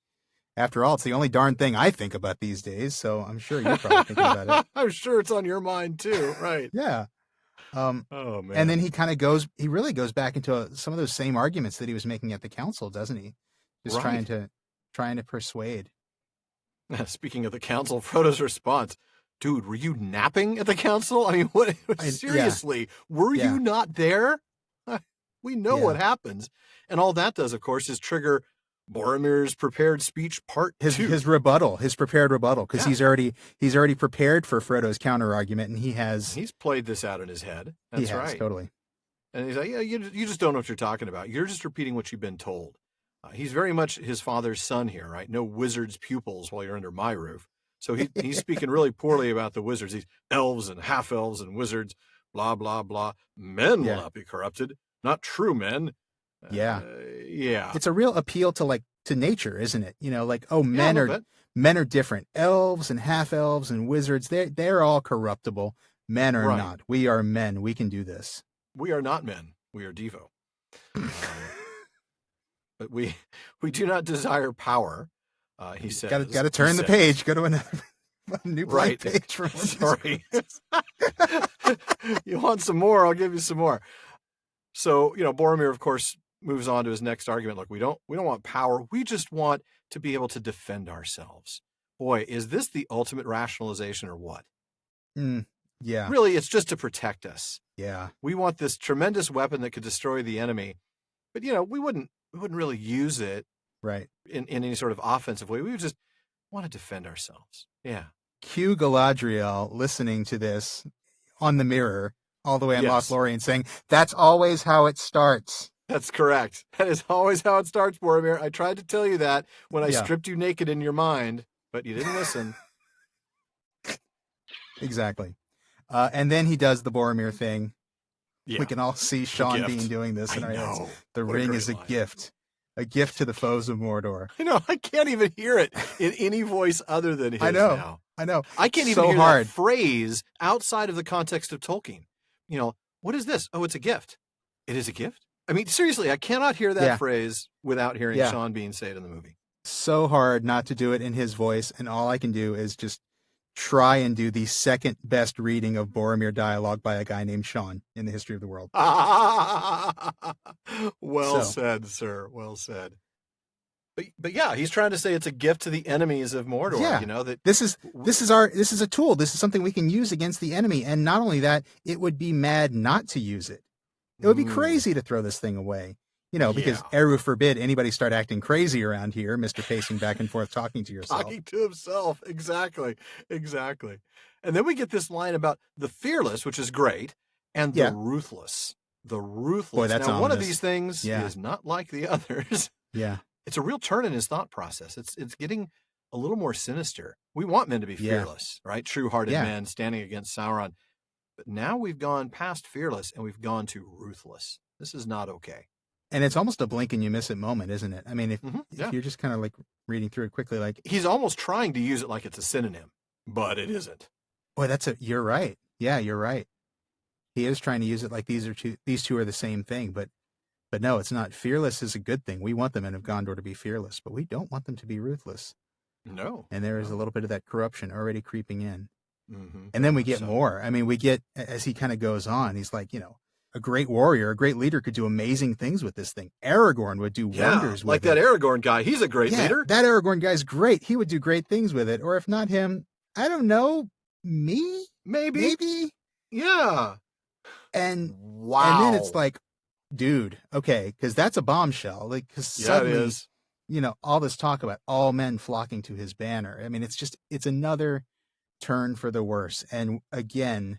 after all, it's the only darn thing I think about these days. So I'm sure you're probably thinking about it. I'm sure it's on your mind too. Right. Yeah. Oh man. And then he really goes back into some of those same arguments that he was making at the council, doesn't he? Just trying to persuade. Speaking of the council, Frodo's response, dude, were you napping at the council? I mean, what? Seriously, were you not there? We know what happens. And all that does, of course, is trigger Boromir's prepared speech part two. His prepared rebuttal, because he's already prepared for Frodo's counter argument, and he's played this out in his head. That's right. Totally. And he's like, yeah, you just don't know what you're talking about. You're just repeating what you've been told. He's very much his father's son here, right? No wizard's pupils while you're under my roof. So he's speaking really poorly about the wizards. These elves and half-elves and wizards, blah, blah, blah. Men will not be corrupted. Not true men. Yeah. Yeah. It's a real appeal to nature, isn't it? Men are different. Elves and half-elves and wizards, they're all corruptible. Men are not. We are men. We can do this. We are not men. We are Devo. But we do not desire power, he says. Got to turn the page. Go to a new blank page. Sorry. You want some more? I'll give you some more. So, Boromir, of course, moves on to his next argument. Look, we don't want power. We just want to be able to defend ourselves. Boy, is this the ultimate rationalization or what? Yeah. Really, it's just to protect us. Yeah. We want this tremendous weapon that could destroy the enemy. But, we wouldn't really use it in any sort of offensive way. We would just want to defend ourselves. Yeah. Cue Galadriel listening to this on the mirror all the way on Lost Lórien saying, that's always how it starts. That's correct. That is always how it starts, Boromir. I tried to tell you that when I stripped you naked in your mind, but you didn't listen. Exactly. And then he does the Boromir thing. Yeah. We can all see Sean Bean doing this in our heads. The ring is a gift to the foes of Mordor. I know. I can't even hear it in any voice other than his now. I know. I can't even hear that phrase outside of the context of Tolkien. What is this? Oh, it's a gift. It is a gift? I mean, seriously, I cannot hear that phrase without hearing Sean Bean say it in the movie. So hard not to do it in his voice, and all I can do is just try and do the second best reading of Boromir dialogue by a guy named Sean in the history of the world. Well said, sir. Well said. But yeah, he's trying to say it's a gift to the enemies of Mordor. Yeah. That this is a tool. This is something we can use against the enemy. And not only that, it would be mad not to use it. It would be crazy to throw this thing away. Because Eru forbid anybody start acting crazy around here, Mr. Pacing back and forth, talking to yourself. Talking to himself. Exactly. And then we get this line about the fearless, which is great, and the ruthless. The ruthless. Boy, that's now, ominous. one of these things is not like the others. Yeah. It's a real turn in his thought process. It's getting a little more sinister. We want men to be fearless, right? True-hearted men standing against Sauron. But now we've gone past fearless and we've gone to ruthless. This is not okay. And it's almost a blink and you miss it moment, isn't it? I mean, if you're just kind of reading through it quickly, he's almost trying to use it like it's a synonym, but it isn't. Boy, you're right. Yeah, you're right. He is trying to use it like these two are the same thing, but no, it's not. Fearless is a good thing. We want the men of Gondor to be fearless, but we don't want them to be ruthless. No. And there is a little bit of that corruption already creeping in. Mm-hmm. And then we get more. I mean, we get, as he kind of goes on, he's like, a great warrior, a great leader could do amazing things with this thing. Aragorn would do wonders with it. Like that Aragorn guy. He's a great leader. That Aragorn guy's great. He would do great things with it. Or if not him, I don't know, me? Maybe? Yeah. And then it's like, dude, okay, because that's a bombshell. Because suddenly, it is. All this talk about all men flocking to his banner. I mean, it's another turn for the worse. And again,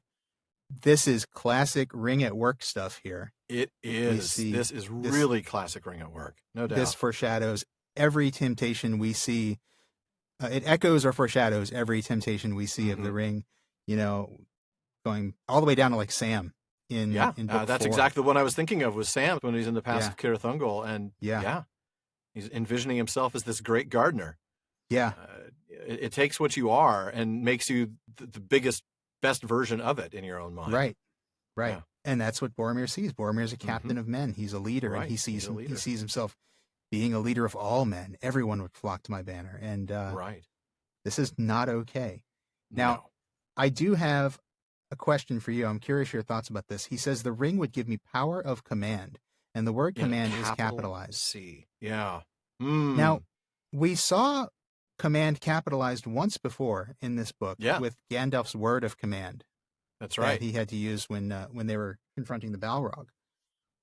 this is classic Ring at Work stuff here. It is. This is really classic Ring at Work. No doubt. This foreshadows every temptation we see. It echoes or foreshadows every temptation we see of the Ring, going all the way down to Sam in book that's 4. exactly the one I was thinking of was Sam when he's in the Pass of Cirith Ungol. And he's envisioning himself as this great gardener. Yeah. It takes what you are and makes you the biggest, best version of it in your own mind. Right. Yeah. And that's what Boromir sees. Boromir's a captain of men. He's a leader, and he sees himself being a leader of all men. Everyone would flock to my banner, and this is not okay. Now, I do have a question for you. I'm curious your thoughts about this. He says the ring would give me power of command, and the word command is capitalized. C. Yeah. Now, we saw command capitalized once before in this book with Gandalf's word of command. That's right. That he had to use when they were confronting the Balrog.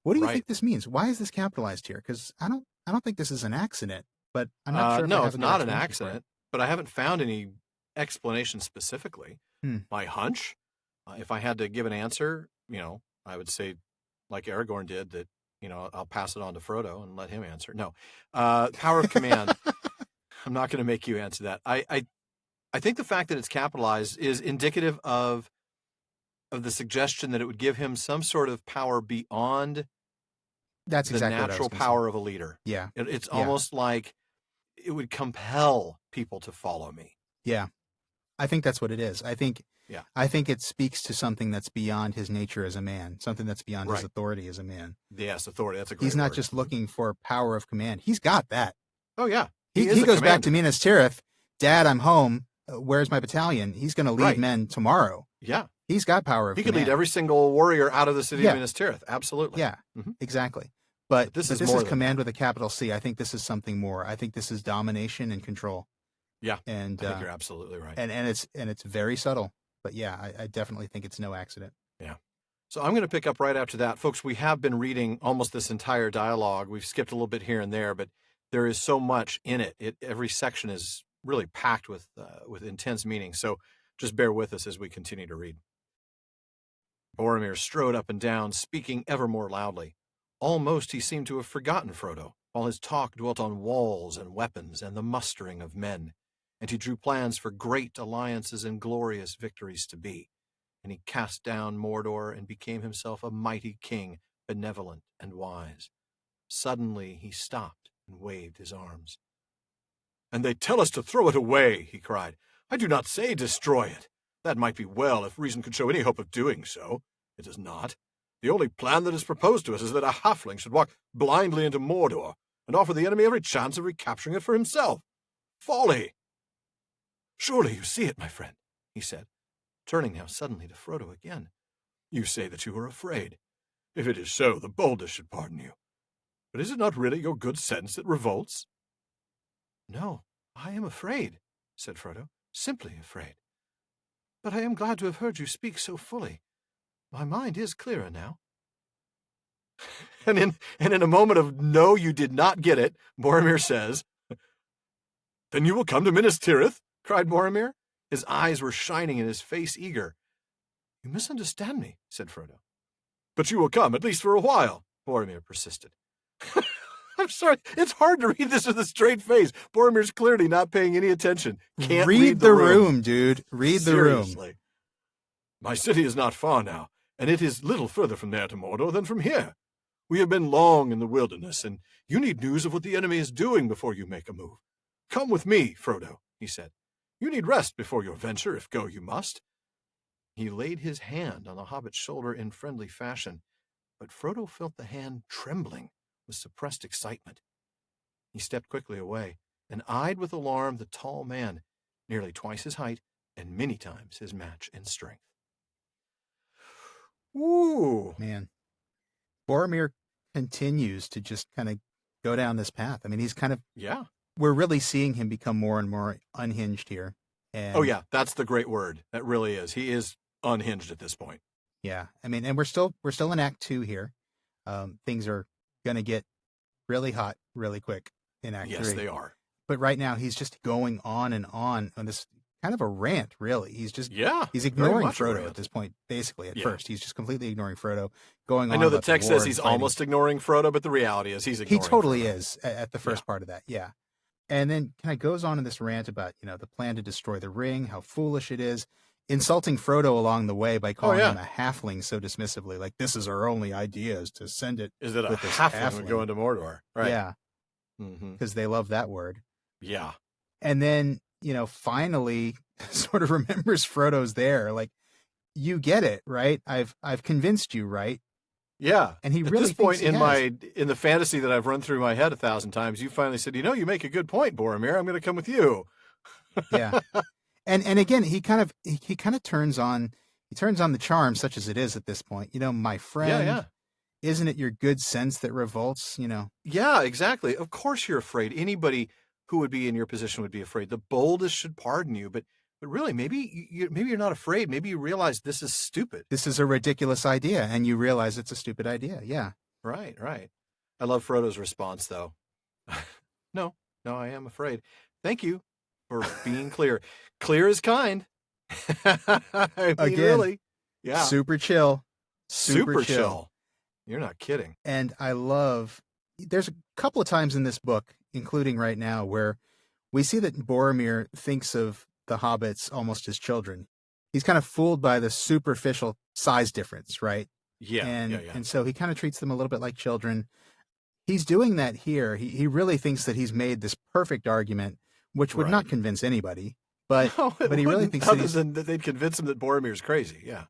What do you Right. think this means? Why is this capitalized here? Because I don't think this is an accident, but I'm not sure if I No, have it's a good not an explanation for it. accident, but I haven't found any explanation specifically. Hmm. My hunch, if I had to give an answer, I would say, like Aragorn did, that, I'll pass it on to Frodo and let him answer. No, power of command. I'm not going to make you answer that. I think the fact that it's capitalized is indicative of the suggestion that it would give him some sort of power beyond That's the exactly what I was natural gonna say. power of a leader. Yeah. It's Yeah. almost like it would compel people to follow me. Yeah. I think that's what it is. I think it speaks to something that's beyond his nature as a man, something that's beyond his Right. authority as a man. Yes, authority. That's a great He's not word. just looking for power of command. He's got that. Oh, yeah. He is a goes back to commander. Minas Tirith. Dad, I'm home. Where's my battalion? He's going to lead Right. men tomorrow. Yeah. He's got power of He command. could lead every single warrior out of the city Yeah. of Minas Tirith. Absolutely. Yeah, Mhm. exactly. But this this is more is than command that. with a capital C. I think this is something more. I think this is domination and control. Yeah. And I think you're absolutely right. and it's very subtle. But yeah, I definitely think it's no accident. Yeah. So I'm going to pick up right after that. Folks, we have been reading almost this entire dialogue. We've skipped a little bit here and there, but there is so much in it. Every section is really packed with intense meaning. So just bear with us as we continue to read. Boromir strode up and down, speaking ever more loudly. Almost he seemed to have forgotten Frodo, while his talk dwelt on walls and weapons and the mustering of men, and he drew plans for great alliances and glorious victories to be. And he cast down Mordor and became himself a mighty king, benevolent and wise. Suddenly he stopped and waved his arms. "And they tell us to throw it away," he cried. "I do not say destroy it. That might be well if reason could show any hope of doing so. It does not. The only plan that is proposed to us is that a halfling should walk blindly into Mordor and offer the enemy every chance of recapturing it for himself. Folly! Surely you see it, my friend," he said, turning now suddenly to Frodo again. "You say that you are afraid. If it is so, the boldest should pardon you. But is it not really your good sense that revolts?" "No, I am afraid," said Frodo, "simply afraid. But I am glad to have heard you speak so fully. My mind is clearer now." And in a moment of "no, you did not get it," Boromir says, "Then you will come to Minas Tirith?" cried Boromir. His eyes were shining and his face eager. "You misunderstand me," said Frodo. "But you will come, at least for a while," Boromir persisted. I'm sorry, it's hard to read this with a straight face. Boromir's clearly not paying any attention. Can't read the room, dude. Read the room. Seriously. "My city is not far now, and it is little further from there to Mordor than from here. We have been long in the wilderness, and you need news of what the enemy is doing before you make a move. Come with me, Frodo," he said. "You need rest before your venture, if go you must." He laid his hand on the hobbit's shoulder in friendly fashion, but Frodo felt the hand trembling with suppressed excitement. He stepped quickly away and eyed with alarm the tall man, nearly twice his height and many times his match in strength. Ooh. Man. Boromir continues to just kind of go down this path. I mean, he's kind of, Yeah. we're really seeing him become more and more unhinged here. And Oh, yeah, that's the great word. That really is. He is unhinged at this point. yeah. I mean, and we're still in Act 2 here. Things are going to get really hot really quick in Act 3. Yes, they are. But right now he's just going on this kind of a rant, really. He's just Yeah. he's very ignoring much a Frodo rant. at this point, basically. At Yeah. first, he's just completely ignoring Frodo. Going on. I know the about text war says and he's fighting. almost ignoring Frodo, but the reality is he's He ignoring totally Frodo. is at the first part of that, yeah. And then kind of goes on in this rant about, the plan to destroy the ring, how foolish it is, insulting Frodo along the way by calling yeah. him a halfling so dismissively, like, this is our only idea is to send it. Is that a with this halfling would halfling. go into Mordor? Right. Yeah, Mm-hmm. because they love that word. Yeah. And then, finally sort of remembers Frodo's there. Like, you get it, right? I've convinced you, right? Yeah. And he At really this point thinks he has. in the fantasy that I've run through my head 1,000 times, you finally said, you make a good point, Boromir. I'm going to come with you. Yeah. And again, he kind of turns on the charm, such as it is at this point. My friend, Yeah. isn't it your good sense that revolts? Yeah, exactly. Of course you're afraid. Anybody who would be in your position would be afraid. The boldest should pardon you, but really, maybe you're not afraid. Maybe you realize this is stupid. This is a ridiculous idea, and you realize it's a stupid idea. Yeah. Right, right. I love Frodo's response, though. No, I am afraid. Thank you for being clear. Clear is kind. I mean, Again, really. Yeah. super chill. Super chill. You're not kidding. And there's a couple of times in this book, including right now, where we see that Boromir thinks of the hobbits almost as children. He's kind of fooled by the superficial size difference, right? Yeah, And so he kind of treats them a little bit like children. He's doing that here. He really thinks that he's made this perfect argument, which would not convince anybody. But No, but he really thinks that they'd convince him that Boromir's crazy. Yeah.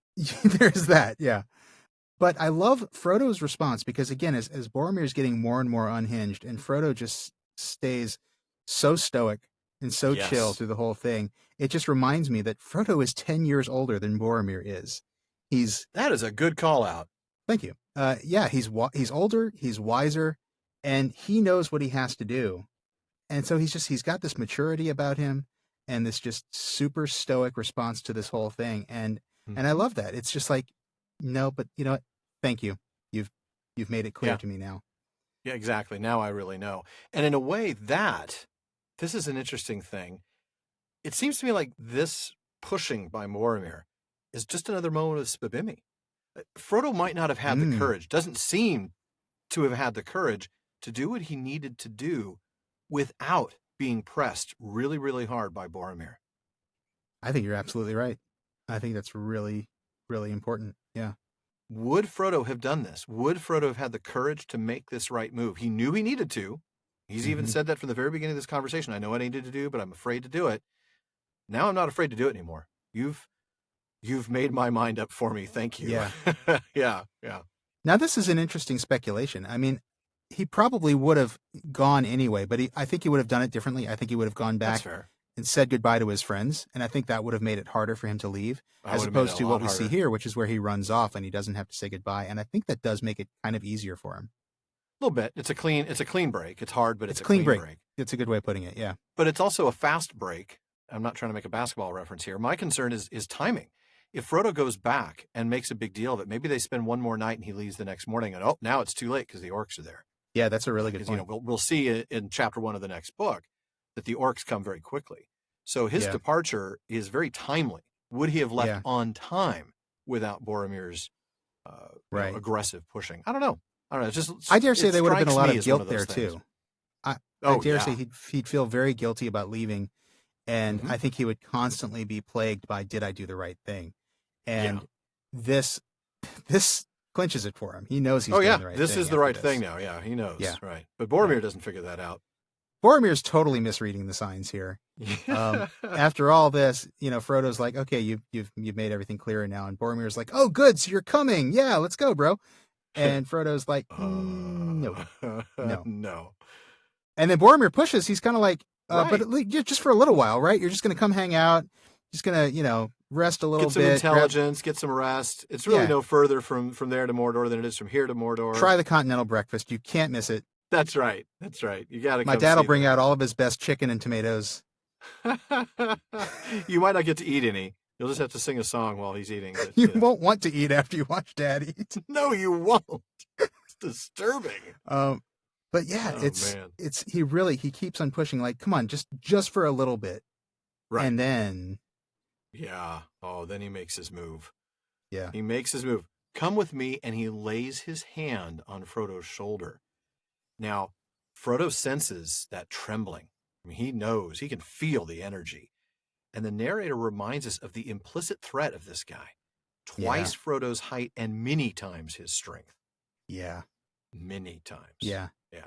There's that, yeah. But I love Frodo's response because, again, as Boromir's getting more and more unhinged, and Frodo just stays so stoic and so chill through the whole thing, it just reminds me that Frodo is 10 years older than Boromir is. That is a good call out. Thank you. Yeah, he's older, he's wiser, and he knows what he has to do. And so he's got this maturity about him and this just super stoic response to this whole thing. And I love that. It's just like, no, but you know what? Thank you. You've made it clear to me now. Yeah, exactly. Now I really know. And in a way this is an interesting thing. It seems to me like this pushing by Boromir is just another moment of Spabimi. Frodo might not have had the courage, doesn't seem to have had the courage to do what he needed to do without being pressed really, really hard by Boromir. I think you're absolutely right. I think that's really, really important. Yeah. Would Frodo have done this? Would Frodo have had the courage to make this right move? He knew he needed to. He's even said that from the very beginning of this conversation. I know what I needed to do, but I'm afraid to do it. Now I'm not afraid to do it anymore. You've made my mind up for me. Thank you. Yeah. Yeah. Now, this is an interesting speculation. I mean, he probably would have gone anyway, but I think he would have done it differently. I think he would have gone back and said goodbye to his friends, and I think that would have made it harder for him to leave, as opposed to what we see here, which is where he runs off and he doesn't have to say goodbye. And I think that does make it kind of easier for him. A little bit. It's a clean break. It's hard, but it's a clean break. It's a good way of putting it, yeah. But it's also a fast break. I'm not trying to make a basketball reference here. My concern is timing. If Frodo goes back and makes a big deal of it, maybe they spend one more night and he leaves the next morning, and now it's too late because the orcs are there. Yeah, that's a really good point. You know, we'll see in chapter 1 of the next book that the orcs come very quickly. So his departure is very timely. Would he have left on time without Boromir's aggressive pushing? I don't know. It's just, I dare say there would have been a lot of guilt there too. I dare say he'd feel very guilty about leaving, and I think he would constantly be plagued by, did I do the right thing? And this clinches it for him. He knows he's doing the right thing. This is the right thing now. Yeah, he knows. Yeah. Right. But Boromir doesn't figure that out. Boromir's totally misreading the signs here. After all this, Frodo's like, okay, you've made everything clearer now. And Boromir's like, oh, good. So you're coming. Yeah, let's go, bro. And Frodo's like, no. And then Boromir pushes. He's kind of like, but just for a little while, right? You're just going to come hang out. Just going to, rest a little bit. Get some intelligence, get some rest. It's really no further from there to Mordor than it is from here to Mordor. Try the continental breakfast. You can't miss it. That's right. You got to. My dad will bring out all of his best chicken and tomatoes. You might not get to eat any. You'll just have to sing a song while he's eating. But, you won't want to eat after you watch Dad eat. No, you won't. It's disturbing. But yeah, he keeps on pushing. Like, come on, just for a little bit, right? And then, then he makes his move. Yeah, he makes his move. Come with me, and he lays his hand on Frodo's shoulder. Now, Frodo senses that trembling. I mean, he knows, he can feel the energy. And the narrator reminds us of the implicit threat of this guy. Twice Frodo's height and many times his strength. Yeah. Many times. Yeah. Yeah.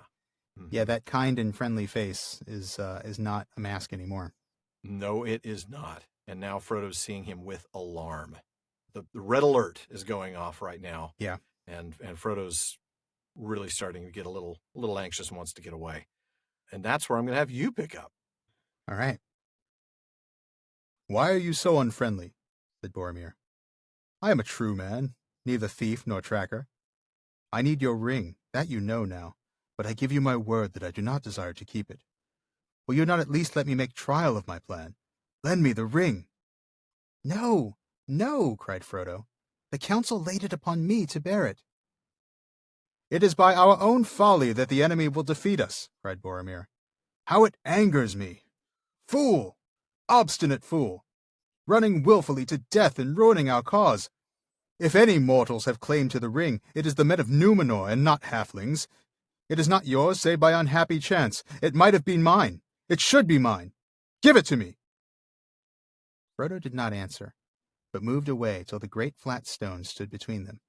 Mm-hmm. Yeah, that kind and friendly face is not a mask anymore. No, it is not. And now Frodo's seeing him with alarm. The red alert is going off right now. Yeah. And Frodo's really starting to get a little anxious and wants to get away. And that's where I'm going to have you pick up. All right. Why are you so unfriendly? Said Boromir. I am a true man, neither thief nor tracker. I need your ring, that you know now, but I give you my word that I do not desire to keep it. Will you not at least let me make trial of my plan? Lend me the ring. No, cried Frodo. The council laid it upon me to bear it. It is by our own folly that the enemy will defeat us, cried Boromir. How it angers me! Fool! Obstinate fool! Running wilfully to death and ruining our cause. If any mortals have claim to the ring, it is the men of Númenor and not halflings. It is not yours, save by unhappy chance. It might have been mine. It should be mine. Give it to me! Frodo did not answer, but moved away till the great flat stone stood between them.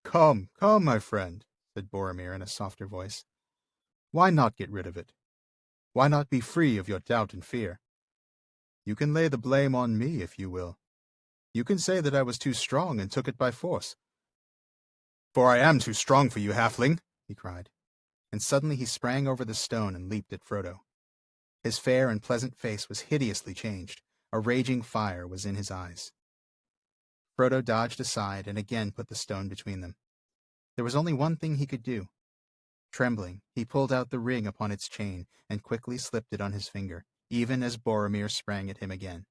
Come, come, my friend, said Boromir in a softer voice. Why not get rid of it? Why not be free of your doubt and fear? You can lay the blame on me, if you will. You can say that I was too strong and took it by force. For I am too strong for you, halfling, he cried, and suddenly he sprang over the stone and leaped at Frodo. His fair and pleasant face was hideously changed. A raging fire was in his eyes. Frodo dodged aside and again put the stone between them. There was only one thing he could do. Trembling, he pulled out the ring upon its chain and quickly slipped it on his finger, even as Boromir sprang at him again.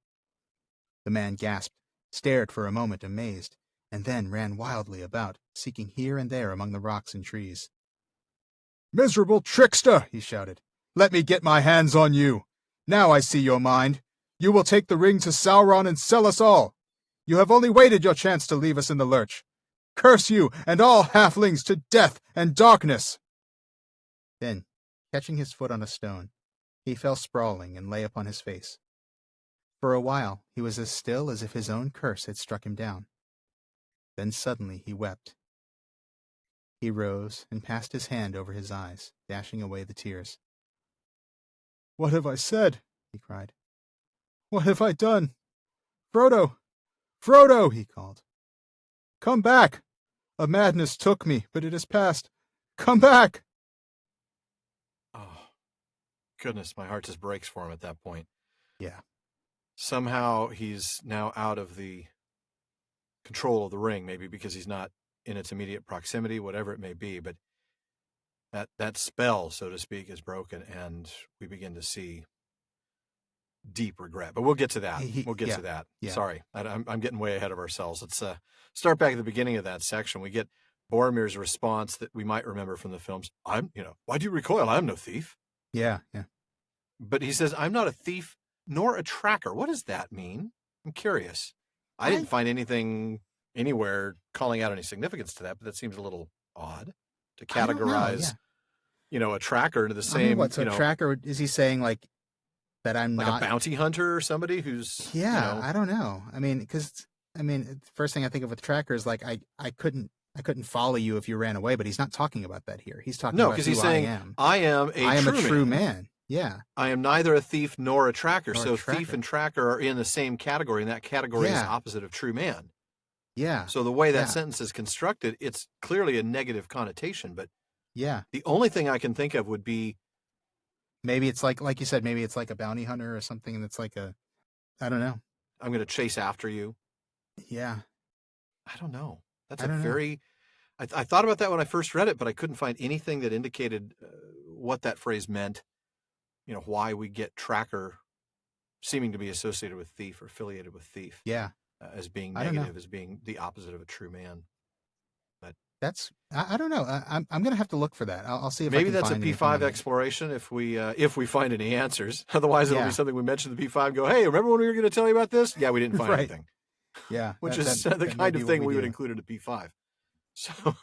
The man gasped, stared for a moment amazed, and then ran wildly about, seeking here and there among the rocks and trees. Miserable trickster, he shouted. Let me get my hands on you. Now I see your mind. You will take the ring to Sauron and sell us all. You have only waited your chance to leave us in the lurch. Curse you and all halflings to death and darkness! Then, catching his foot on a stone, he fell sprawling and lay upon his face. For a while he was as still as if his own curse had struck him down. Then suddenly he wept. He rose and passed his hand over his eyes, dashing away the tears. What have I said? He cried. What have I done? Frodo! Frodo! He called. Come back! A madness took me, but it is past. Come back! Oh, goodness, my heart just breaks for him at that point. Yeah. Somehow he's now out of the control of the ring, maybe because he's not in its immediate proximity, whatever it may be, but that spell, so to speak, is broken, and we begin to see deep regret. But we'll get to that. We'll get to that. Yeah. Sorry, I'm getting way ahead of ourselves. Let's start back at the beginning of that section. We get Boromir's response that we might remember from the films. Why do you recoil? I'm no thief. Yeah. But he says, I'm not a thief nor a tracker. What does that mean? I'm curious. I didn't find anything anywhere calling out any significance to that, but that seems a little odd to categorize, a tracker into the same. A tracker? Is he saying like that I'm like not a bounty hunter or somebody who's? I don't know. First thing I think of with tracker is like I couldn't follow you if you ran away, but he's not talking about that here. He's talking about because he's saying I am a true man. Yeah. I am neither a thief nor a tracker. Thief and tracker are in the same category, and that category is opposite of true man. Yeah. So the way that sentence is constructed, it's clearly a negative connotation, but yeah. The only thing I can think of would be maybe it's like you said, maybe it's like a bounty hunter or something, and it's like I don't know. I'm going to chase after you. Yeah. I don't know. That's I thought about that when I first read it, but I couldn't find anything that indicated what that phrase meant. Why we get tracker seeming to be associated with thief or affiliated with thief. Yeah. As being negative, as being the opposite of a true man. But I don't know. I'm going to have to look for that. I'll see if maybe I can that's find a P5 exploration if we find any answers. Otherwise, it'll be something we mention the P5. Go, hey, remember when we were going to tell you about this? Yeah, we didn't find anything. Yeah, which is the kind of thing we would include in a P5. So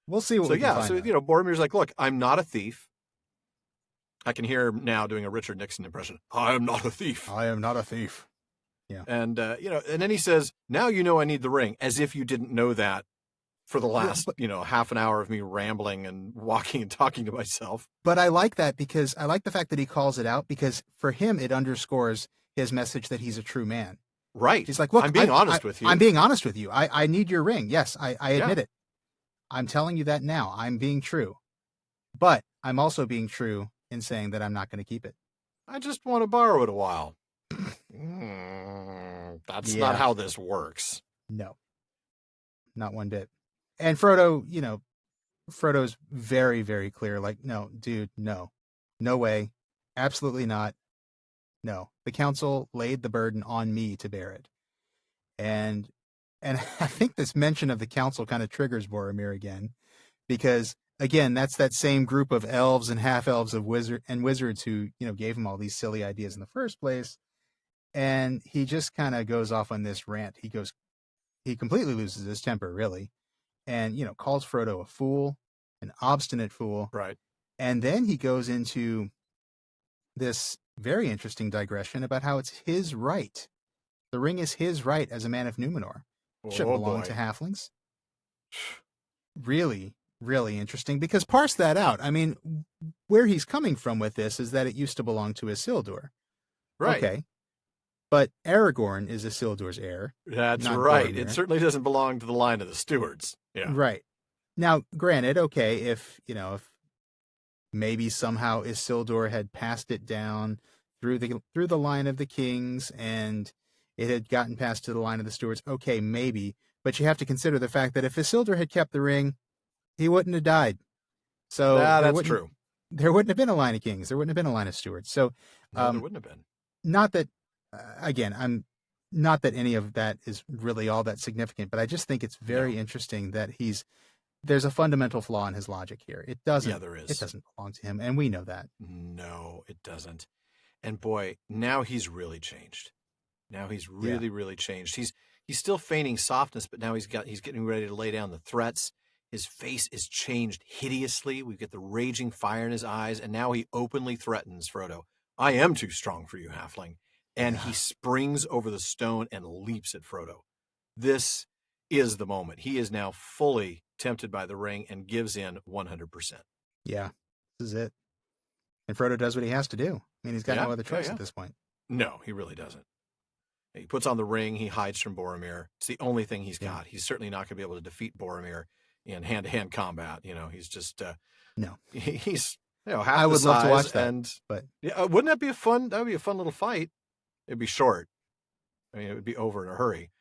we'll see what we can find. So Boromir's like, look, I'm not a thief. I can hear him now doing a Richard Nixon impression. I am not a thief. I am not a thief. Yeah. And, and then he says, now I need the ring, as if you didn't know that for the last, half an hour of me rambling and walking and talking to myself. But I like that because I like the fact that he calls it out because for him, it underscores his message that he's a true man. Right. He's like, look, I'm being honest with you. I'm being honest with you. I need your ring. Yes, I admit it. I'm telling you that now. I'm being true. But I'm also being true in saying that I'm not going to keep it. I just want to borrow it a while. That's not how this works. No. Not one bit. And Frodo, Frodo's very, very clear. Like, no, dude, no. No way. Absolutely not. No. The council laid the burden on me to bear it. And I think this mention of the council kind of triggers Boromir again, because again, that's that same group of elves and half elves of wizards who, gave him all these silly ideas in the first place. And he just kind of goes off on this rant. He completely loses his temper, really. And, calls Frodo a fool, an obstinate fool. Right. And then he goes into this very interesting digression about how it's his right. The ring is his right as a man of Numenor. It shouldn't belong to halflings. Really, really interesting, because parse that out. I mean, where he's coming from with this is that it used to belong to Isildur. Right. Okay. But Aragorn is Isildur's heir. That's right. Boromir. It certainly doesn't belong to the line of the stewards. Yeah. Right. Now, granted, okay, if maybe somehow Isildur had passed it down through the line of the kings and it had gotten passed to the line of the stewards, okay, maybe. But you have to consider the fact that if Isildur had kept the ring, he wouldn't have died. So that's true. There wouldn't have been a line of kings. There wouldn't have been a line of stewards. So no, there wouldn't have been. Not that, again, not that any of that is really all that significant, but I just think it's very interesting that there's a fundamental flaw in his logic here. It doesn't. Yeah, there is. It doesn't belong to him, and we know that. No, it doesn't. And boy, now he's really changed. Now he's really changed. He's still feigning softness, but now he's getting ready to lay down the threats. His face is changed hideously. We get the raging fire in his eyes, and now he openly threatens Frodo. I am too strong for you, halfling. And he springs over the stone and leaps at Frodo. This is the moment. He is now fully tempted by the ring and gives in 100%. Yeah, this is it. And Frodo does what he has to do. I mean, he's got no other choice at this point. No, he really doesn't. He puts on the ring. He hides from Boromir. It's the only thing he's got. He's certainly not going to be able to defeat Boromir in hand-to-hand combat. He's just no. He's half I would the love size, to watch that, and but wouldn't that be a fun? That would be a fun little fight. It'd be short. I mean, it would be over in a hurry.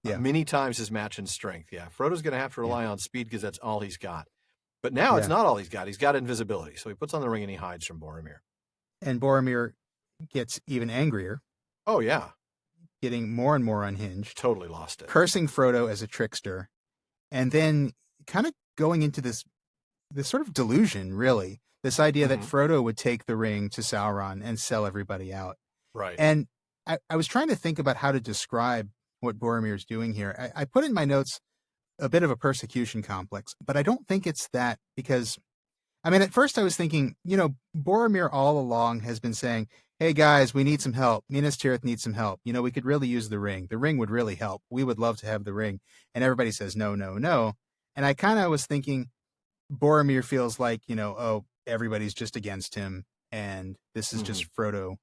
Yeah, many times his match in strength. Yeah, Frodo's going to have to rely on speed because that's all he's got. But now it's not all he's got. He's got invisibility, so he puts on the ring and he hides from Boromir. And Boromir gets even angrier. Oh yeah, getting more and more unhinged. Totally lost it. Cursing Frodo as a trickster, and then kind of going into this sort of delusion, really. This idea that Frodo would take the ring to Sauron and sell everybody out. Right. And I was trying to think about how to describe what Boromir's doing here. I put in my notes a bit of a persecution complex, but I don't think it's that, because, I mean, at first I was thinking, Boromir all along has been saying, hey guys, we need some help. Minas Tirith needs some help. We could really use the ring. The ring would really help. We would love to have the ring. And everybody says, no, no, no. And I kind of was thinking Boromir feels like, everybody's just against him. And this is just Frodo,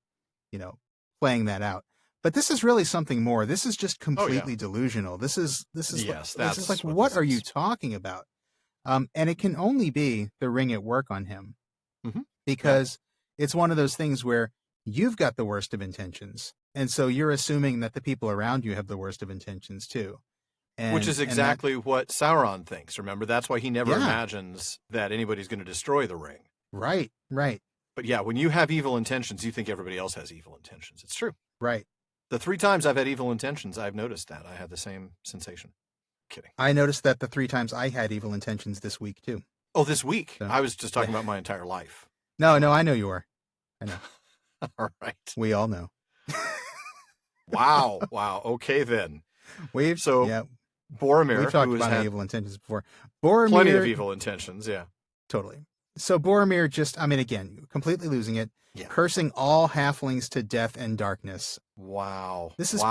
playing that out. But this is really something more. This is just completely delusional. This is like, what are you talking about? And it can only be the ring at work on him, because it's one of those things where you've got the worst of intentions. And so you're assuming that the people around you have the worst of intentions too. Which is exactly what Sauron thinks. Remember, that's why he never imagines that anybody's going to destroy the ring. Right, right. But yeah, when you have evil intentions, you think everybody else has evil intentions. It's true. Right. The 3 times I've had evil intentions, I've noticed that. I had the same sensation. Kidding. I noticed that the 3 times I had evil intentions this week too. Oh, this week? So, I was just talking about my entire life. No, I know you were. I know. All right. We all know. Wow. Okay, then. Boromir. We've talked about evil intentions before. Boromir, plenty of evil intentions, yeah. Totally. So Boromir just, again, completely losing it, cursing all halflings to death and darkness. Wow. This is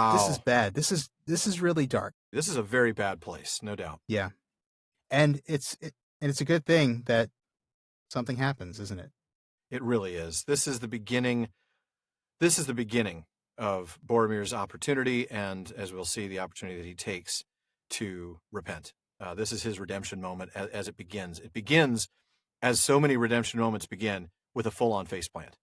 bad. This is really dark. This is a very bad place, no doubt. Yeah. And it's a good thing that something happens, isn't it? It really is. This is the beginning of Boromir's opportunity, and as we'll see, the opportunity that he takes to repent. This is his redemption moment as it begins. It begins, as so many redemption moments begin, with a full-on faceplant.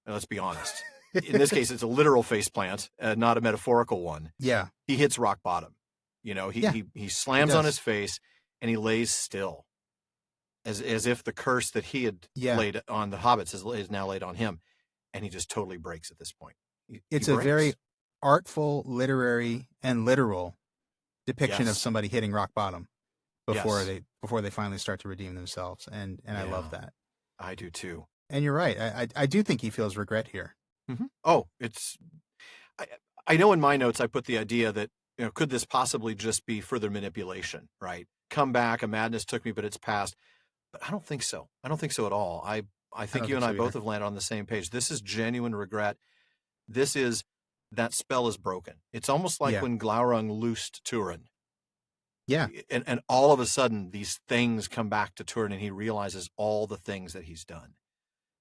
Let's be honest. In this case, it's a literal faceplant, not a metaphorical one. Yeah. He hits rock bottom. He slams on his face, and he lays still, as if the curse that he had laid on the hobbits is now laid on him, and he just totally breaks at this point. It's a very artful, literary, and literal depiction of somebody hitting rock bottom, before Yes. they finally start to redeem themselves. And I love that. I do too. And you're right. I do think he feels regret here. Mm-hmm. Oh, I know in my notes I put the idea that, could this possibly just be further manipulation, right? Come back, a madness took me, but it's past. But I don't think so. I don't think so at all. I think you and I both have landed on the same page. This is genuine regret. This is that spell is broken. It's almost like when Glaurung loosed Turin. Yeah. And all of a sudden, these things come back to Turin, and he realizes all the things that he's done.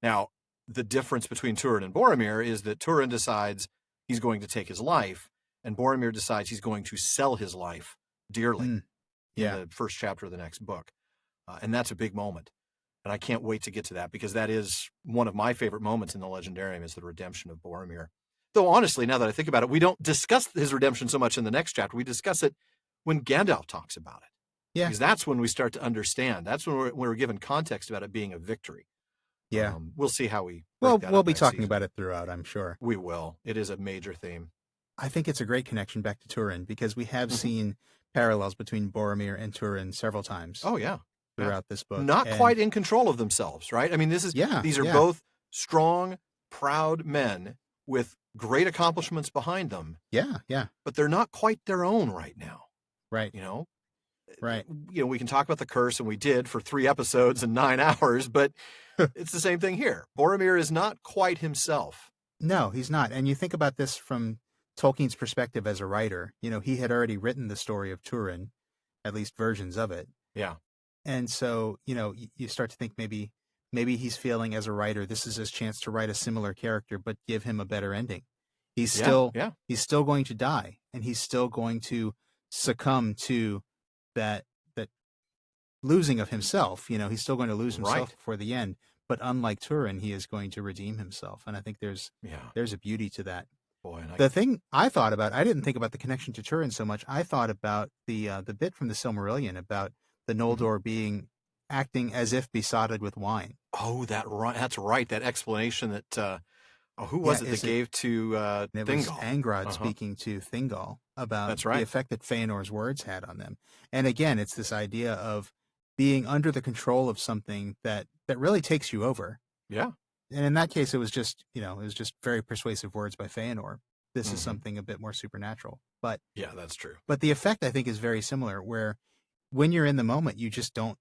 Now, the difference between Turin and Boromir is that Turin decides he's going to take his life, and Boromir decides he's going to sell his life dearly in the first chapter of the next book. And that's a big moment. And I can't wait to get to that, because that is one of my favorite moments in the Legendarium, is the redemption of Boromir. Though honestly, now that I think about it, we don't discuss his redemption so much in the next chapter. We discuss it when Gandalf talks about it. Yeah. Because that's when we start to understand. That's when we're given context about it being a victory. Yeah. We'll see how we... We'll be talking about it throughout, I'm sure. We will. It is a major theme. I think it's a great connection back to Turin, because we have seen parallels between Boromir and Turin several times. Oh, yeah. Throughout this book. Not quite in control of themselves, right? I mean, these are both strong, proud men with great accomplishments behind them. Yeah, yeah. But they're not quite their own right now. Right. Right. We can talk about the curse, and we did for 3 episodes and 9 hours, but it's the same thing here. Boromir is not quite himself. No, he's not. And you think about this from Tolkien's perspective as a writer. He had already written the story of Turin, at least versions of it. Yeah. And so, you start to think maybe he's feeling as a writer, this is his chance to write a similar character, but give him a better ending. He's still going to die, and he's still going to succumb to that losing of himself. He's still going to lose himself before the end. But unlike Turin, he is going to redeem himself. And I think there's a beauty to that. Boy, the thing I thought about, I didn't think about the connection to Turin so much. I thought about the bit from the Silmarillion about the Noldor acting as if besotted with wine. Oh, that's right. That explanation that who was it that gave to it Thingol? Was Angrod speaking to Thingol about the effect that Feanor's words had on them. And again, it's this idea of being under the control of something that really takes you over. Yeah. And in that case, it was just very persuasive words by Feanor. This is something a bit more supernatural. But yeah, that's true. But the effect, I think, is very similar, where when you're in the moment, you just don't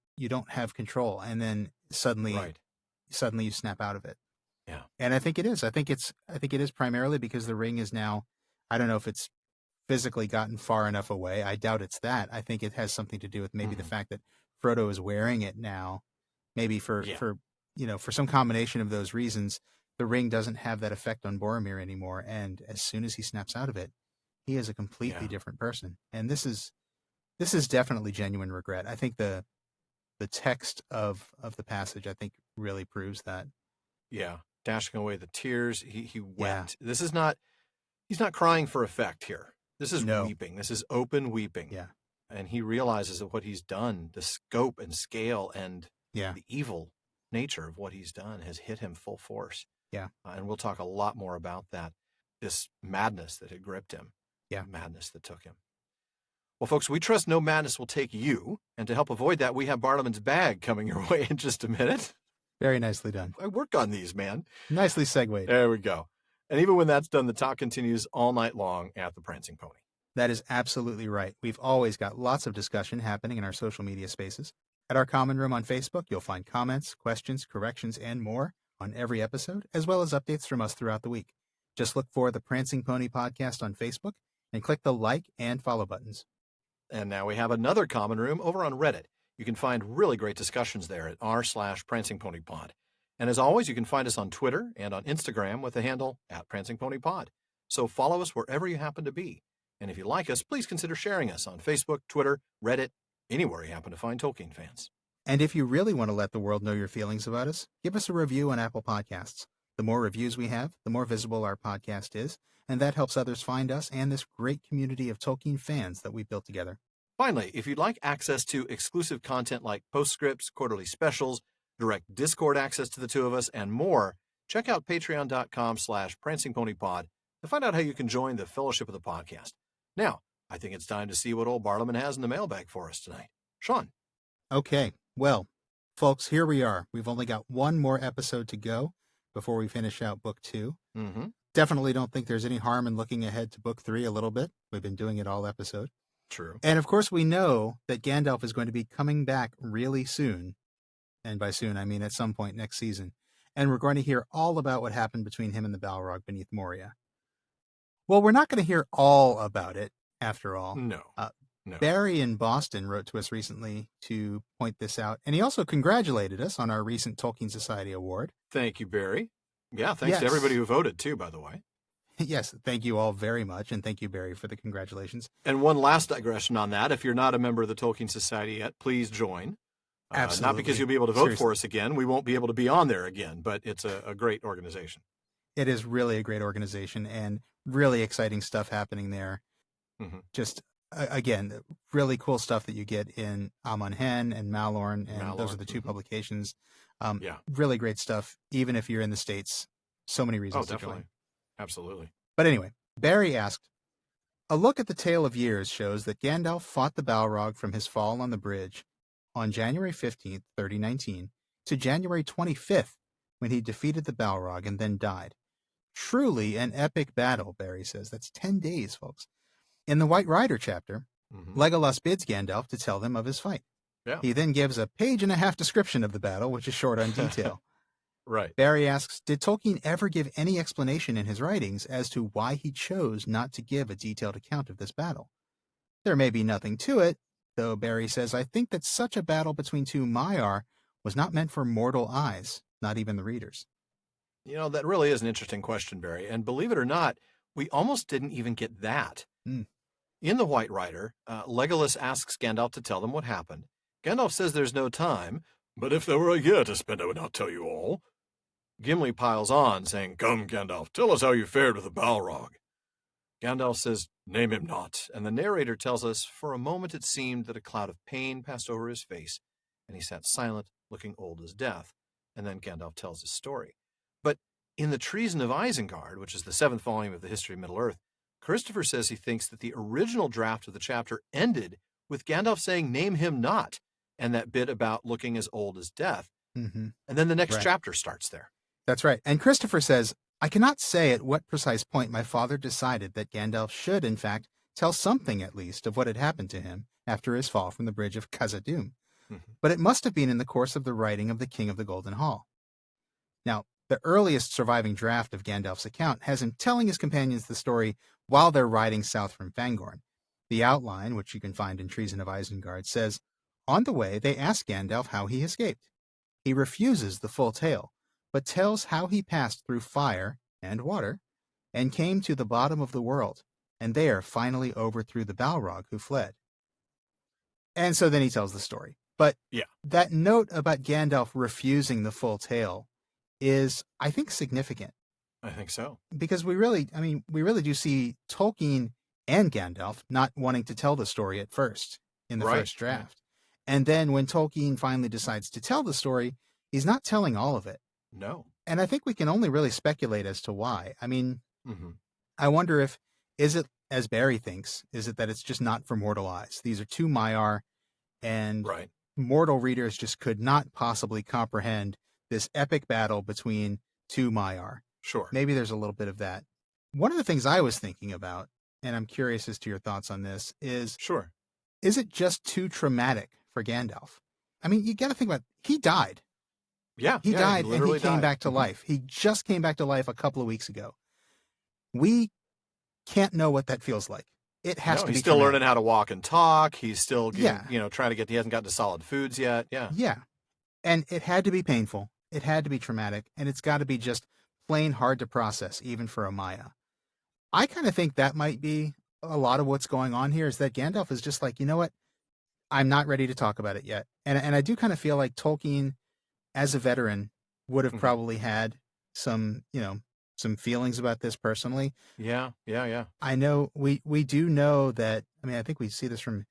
have control, and then suddenly you snap out of it. Yeah. And I think it is. I think it is primarily because the ring is now, I don't know if it's physically gotten far enough away. I doubt it's that. I think it has something to do with maybe the fact that Frodo is wearing it now. Maybe for some combination of those reasons, the ring doesn't have that effect on Boromir anymore. And as soon as he snaps out of it, he is a completely different person. And this is definitely genuine regret. I think the text of the passage, I think, really proves that. Yeah. Dashing away the tears. He wept. This is not, he's not crying for effect here. This is weeping. This is open weeping. Yeah. And he realizes that what he's done, the scope and scale and the evil nature of what he's done has hit him full force. Yeah. And we'll talk a lot more about that, this madness that had gripped him. Yeah. Madness that took him. Well, folks, we trust no madness will take you. And to help avoid that, we have Bartleman's bag coming your way in just a minute. Very nicely done. I work on these, man. Nicely segued. There we go. And even when that's done, the talk continues all night long at the Prancing Pony. That is absolutely right. We've always got lots of discussion happening in our social media spaces. At our common room on Facebook, you'll find comments, questions, corrections, and more on every episode, as well as updates from us throughout the week. Just look for the Prancing Pony Podcast on Facebook and click the like and follow buttons. And now we have another common room over on Reddit. You can find really great discussions there at r/PrancingPonyPod. And as always, you can find us on Twitter and on Instagram with the handle @PrancingPonyPod. So follow us wherever you happen to be. And if you like us, please consider sharing us on Facebook, Twitter, Reddit, anywhere you happen to find Tolkien fans. And if you really want to let the world know your feelings about us, give us a review on Apple Podcasts. The more reviews we have, the more visible our podcast is, and that helps others find us and this great community of Tolkien fans that we've built together. Finally, if you'd like access to exclusive content like postscripts, quarterly specials, direct Discord access to the two of us, and more, check out patreon.com/prancingponypod to find out how you can join the fellowship of the podcast. Now, I think it's time to see what old Bartleman has in the mailbag for us tonight. Sean. Okay, well, folks, here we are. We've only got one more episode to go before we finish out book 2. Mm-hmm. Definitely don't think there's any harm in looking ahead to book 3 a little bit. We've been doing it all episode. True. And of course, we know that Gandalf is going to be coming back really soon. And by soon, I mean at some point next season. And we're going to hear all about what happened between him and the Balrog beneath Moria. Well, we're not going to hear all about it, after all. No. Barry in Boston wrote to us recently to point this out, and he also congratulated us on our recent Tolkien Society Award. Thank you, Barry. Yeah, thanks to everybody who voted, too, by the way. Yes, thank you all very much, and thank you, Barry, for the congratulations. And one last digression on that. If you're not a member of the Tolkien Society yet, please join. Absolutely. Not because you'll be able to vote for us again. We won't be able to be on there again, but it's a great organization. It is really a great organization and really exciting stuff happening there. Mm-hmm. Just, again, really cool stuff that you get in Amon Hen and Malorn, and those are the two publications. Really great stuff, even if you're in the States. So many reasons to join. Absolutely. But anyway, Barry asked, a look at the Tale of Years shows that Gandalf fought the Balrog from his fall on the bridge on January 15th, 3019, to January 25th, when he defeated the Balrog and then died. Truly an epic battle, Barry says. That's 10 days, folks. In the White Rider chapter, Legolas bids Gandalf to tell them of his fight. Yeah. He then gives a page-and-a-half description of the battle, which is short on detail. Right. Barry asks, did Tolkien ever give any explanation in his writings as to why he chose not to give a detailed account of this battle? There may be nothing to it, though Barry says, I think that such a battle between two Maiar was not meant for mortal eyes, not even the readers. You know, that really is an interesting question, Barry. And believe it or not, we almost didn't even get that. In the White Rider, Legolas asks Gandalf to tell them what happened. Gandalf says there's no time, but if there were a year to spend, I would not tell you all. Gimli piles on, saying, come, Gandalf, tell us how you fared with the Balrog. Gandalf says, name him not, and the narrator tells us, for a moment it seemed that a cloud of pain passed over his face, and he sat silent, looking old as death, and then Gandalf tells his story. But in The Treason of Isengard, which is the 7th volume of the History of Middle-earth, Christopher says he thinks that the original draft of the chapter ended with Gandalf saying, name him not, and that bit about looking as old as death. And then the next chapter starts there. That's right. And Christopher says, I cannot say at what precise point my father decided that Gandalf should, in fact, tell something at least of what had happened to him after his fall from the bridge of Khazad-dûm. But it must have been in the course of the writing of the King of the Golden Hall. Now, the earliest surviving draft of Gandalf's account has him telling his companions the story while they're riding south from Fangorn. The outline, which you can find in Treason of Isengard, says, on the way, they ask Gandalf how he escaped. He refuses the full tale, but tells how he passed through fire and water and came to the bottom of the world, and there finally overthrew the Balrog who fled. And so then he tells the story. But that note about Gandalf refusing the full tale is, I think, significant. I think so. Because we really do see Tolkien and Gandalf not wanting to tell the story at first in the first draft. And then when Tolkien finally decides to tell the story, he's not telling all of it. No. And I think we can only really speculate as to why. I mean, I wonder if, is it, as Barry thinks, is it that it's just not for mortal eyes? These are two Maiar, and mortal readers just could not possibly comprehend this epic battle between two Maiar. Sure. Maybe there's a little bit of that. One of the things I was thinking about, and I'm curious as to your thoughts on this, is is it just too traumatic for Gandalf? I mean, you got to think about it. He died. He died and he came back to life. He just came back to life a couple of weeks ago. We can't know what that feels like. It has to be. He's still traumatic. learning how to walk and talk. He's still, trying to get. He hasn't gotten to solid foods yet. Yeah, and it had to be painful. It had to be traumatic, and it's got to be just plain hard to process, even for a Maya. I kind of think that might be a lot of what's going on here. Is that Gandalf is just like, you know what? I'm not ready to talk about it yet, and I do kind of feel like Tolkien, as a veteran, would have probably had some feelings about this personally. Yeah. I know we do know that. I mean, I think we see this from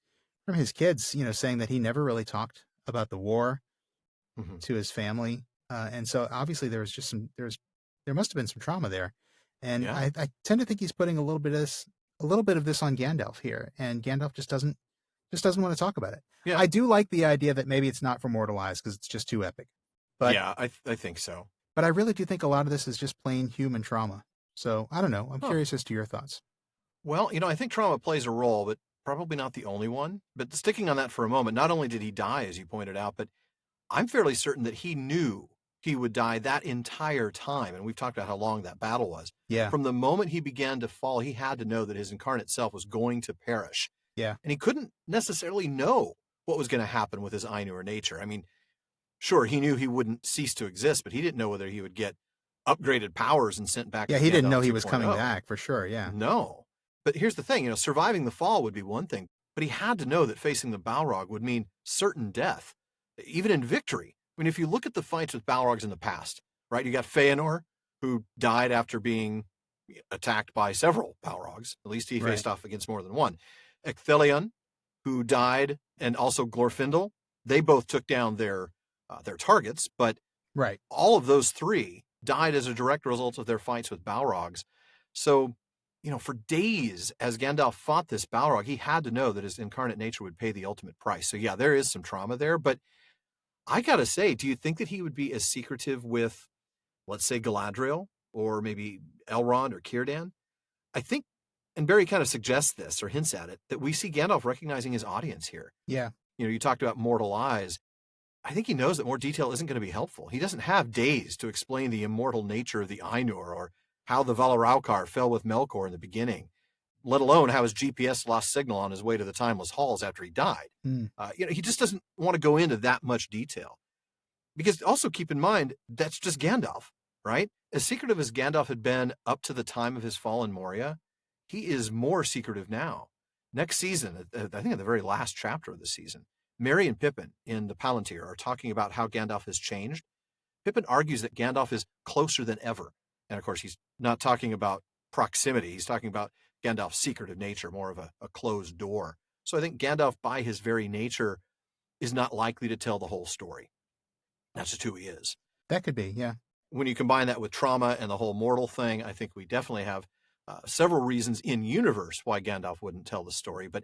his kids, saying that he never really talked about the war to his family, and so obviously there must have been some trauma there, and I tend to think he's putting a little bit of this on Gandalf here, and Gandalf just doesn't Just doesn't want to talk about it. Yeah. I do like the idea that maybe it's not for mortal eyes because it's just too epic. But yeah, I think so. But I really do think a lot of this is just plain human trauma. So I don't know. I'm Huh. curious as to your thoughts. Well, I think trauma plays a role, but probably not the only one. But sticking on that for a moment, not only did he die, as you pointed out, but I'm fairly certain that he knew he would die that entire time. And we've talked about how long that battle was. Yeah. From the moment he began to fall, he had to know that his incarnate self was going to perish. Yeah. And he couldn't necessarily know what was going to happen with his Ainur nature. I mean, sure, he knew he wouldn't cease to exist, but he didn't know whether he would get upgraded powers and sent back. Yeah, to he didn't Gandalf know he was 2.0. coming back for sure. Yeah. No. But here's the thing, surviving the fall would be one thing, but he had to know that facing the Balrog would mean certain death, even in victory. I mean, if you look at the fights with Balrogs in the past, right, you got Feanor, who died after being attacked by several Balrogs. At least he faced off against more than one. Ecthelion, who died, and also Glorfindel, they both took down their targets, but all of those three died as a direct result of their fights with Balrogs. So, for days as Gandalf fought this Balrog, he had to know that his incarnate nature would pay the ultimate price. So yeah, there is some trauma there, but I gotta say, do you think that he would be as secretive with, let's say, Galadriel, or maybe Elrond or Círdan? I think, and Barry kind of suggests this or hints at it, that we see Gandalf recognizing his audience here. Yeah. You talked about mortal eyes. I think he knows that more detail isn't going to be helpful. He doesn't have days to explain the immortal nature of the Ainur or how the Valaraukar fell with Melkor in the beginning, let alone how his GPS lost signal on his way to the Timeless Halls after he died. He just doesn't want to go into that much detail. Because also keep in mind, that's just Gandalf, right? As secretive as Gandalf had been up to the time of his fall in Moria, he is more secretive now. Next season, I think in the very last chapter of the season, Merry and Pippin in the Palantir are talking about how Gandalf has changed. Pippin argues that Gandalf is closer than ever. And of course, he's not talking about proximity. He's talking about Gandalf's secretive nature, more of a closed door. So I think Gandalf, by his very nature, is not likely to tell the whole story. That's just who he is. That could be, yeah. When you combine that with trauma and the whole mortal thing, I think we definitely have several reasons in universe why Gandalf wouldn't tell the story. But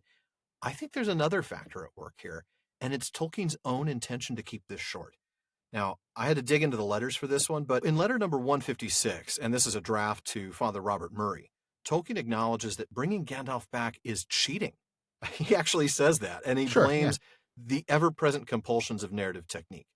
I think there's another factor at work here, and it's Tolkien's own intention to keep this short. Now, I had to dig into the letters for this one, but in letter number 156, and this is a draft to Father Robert Murray, Tolkien acknowledges that bringing Gandalf back is cheating. He actually says that, and he blames the ever-present compulsions of narrative technique.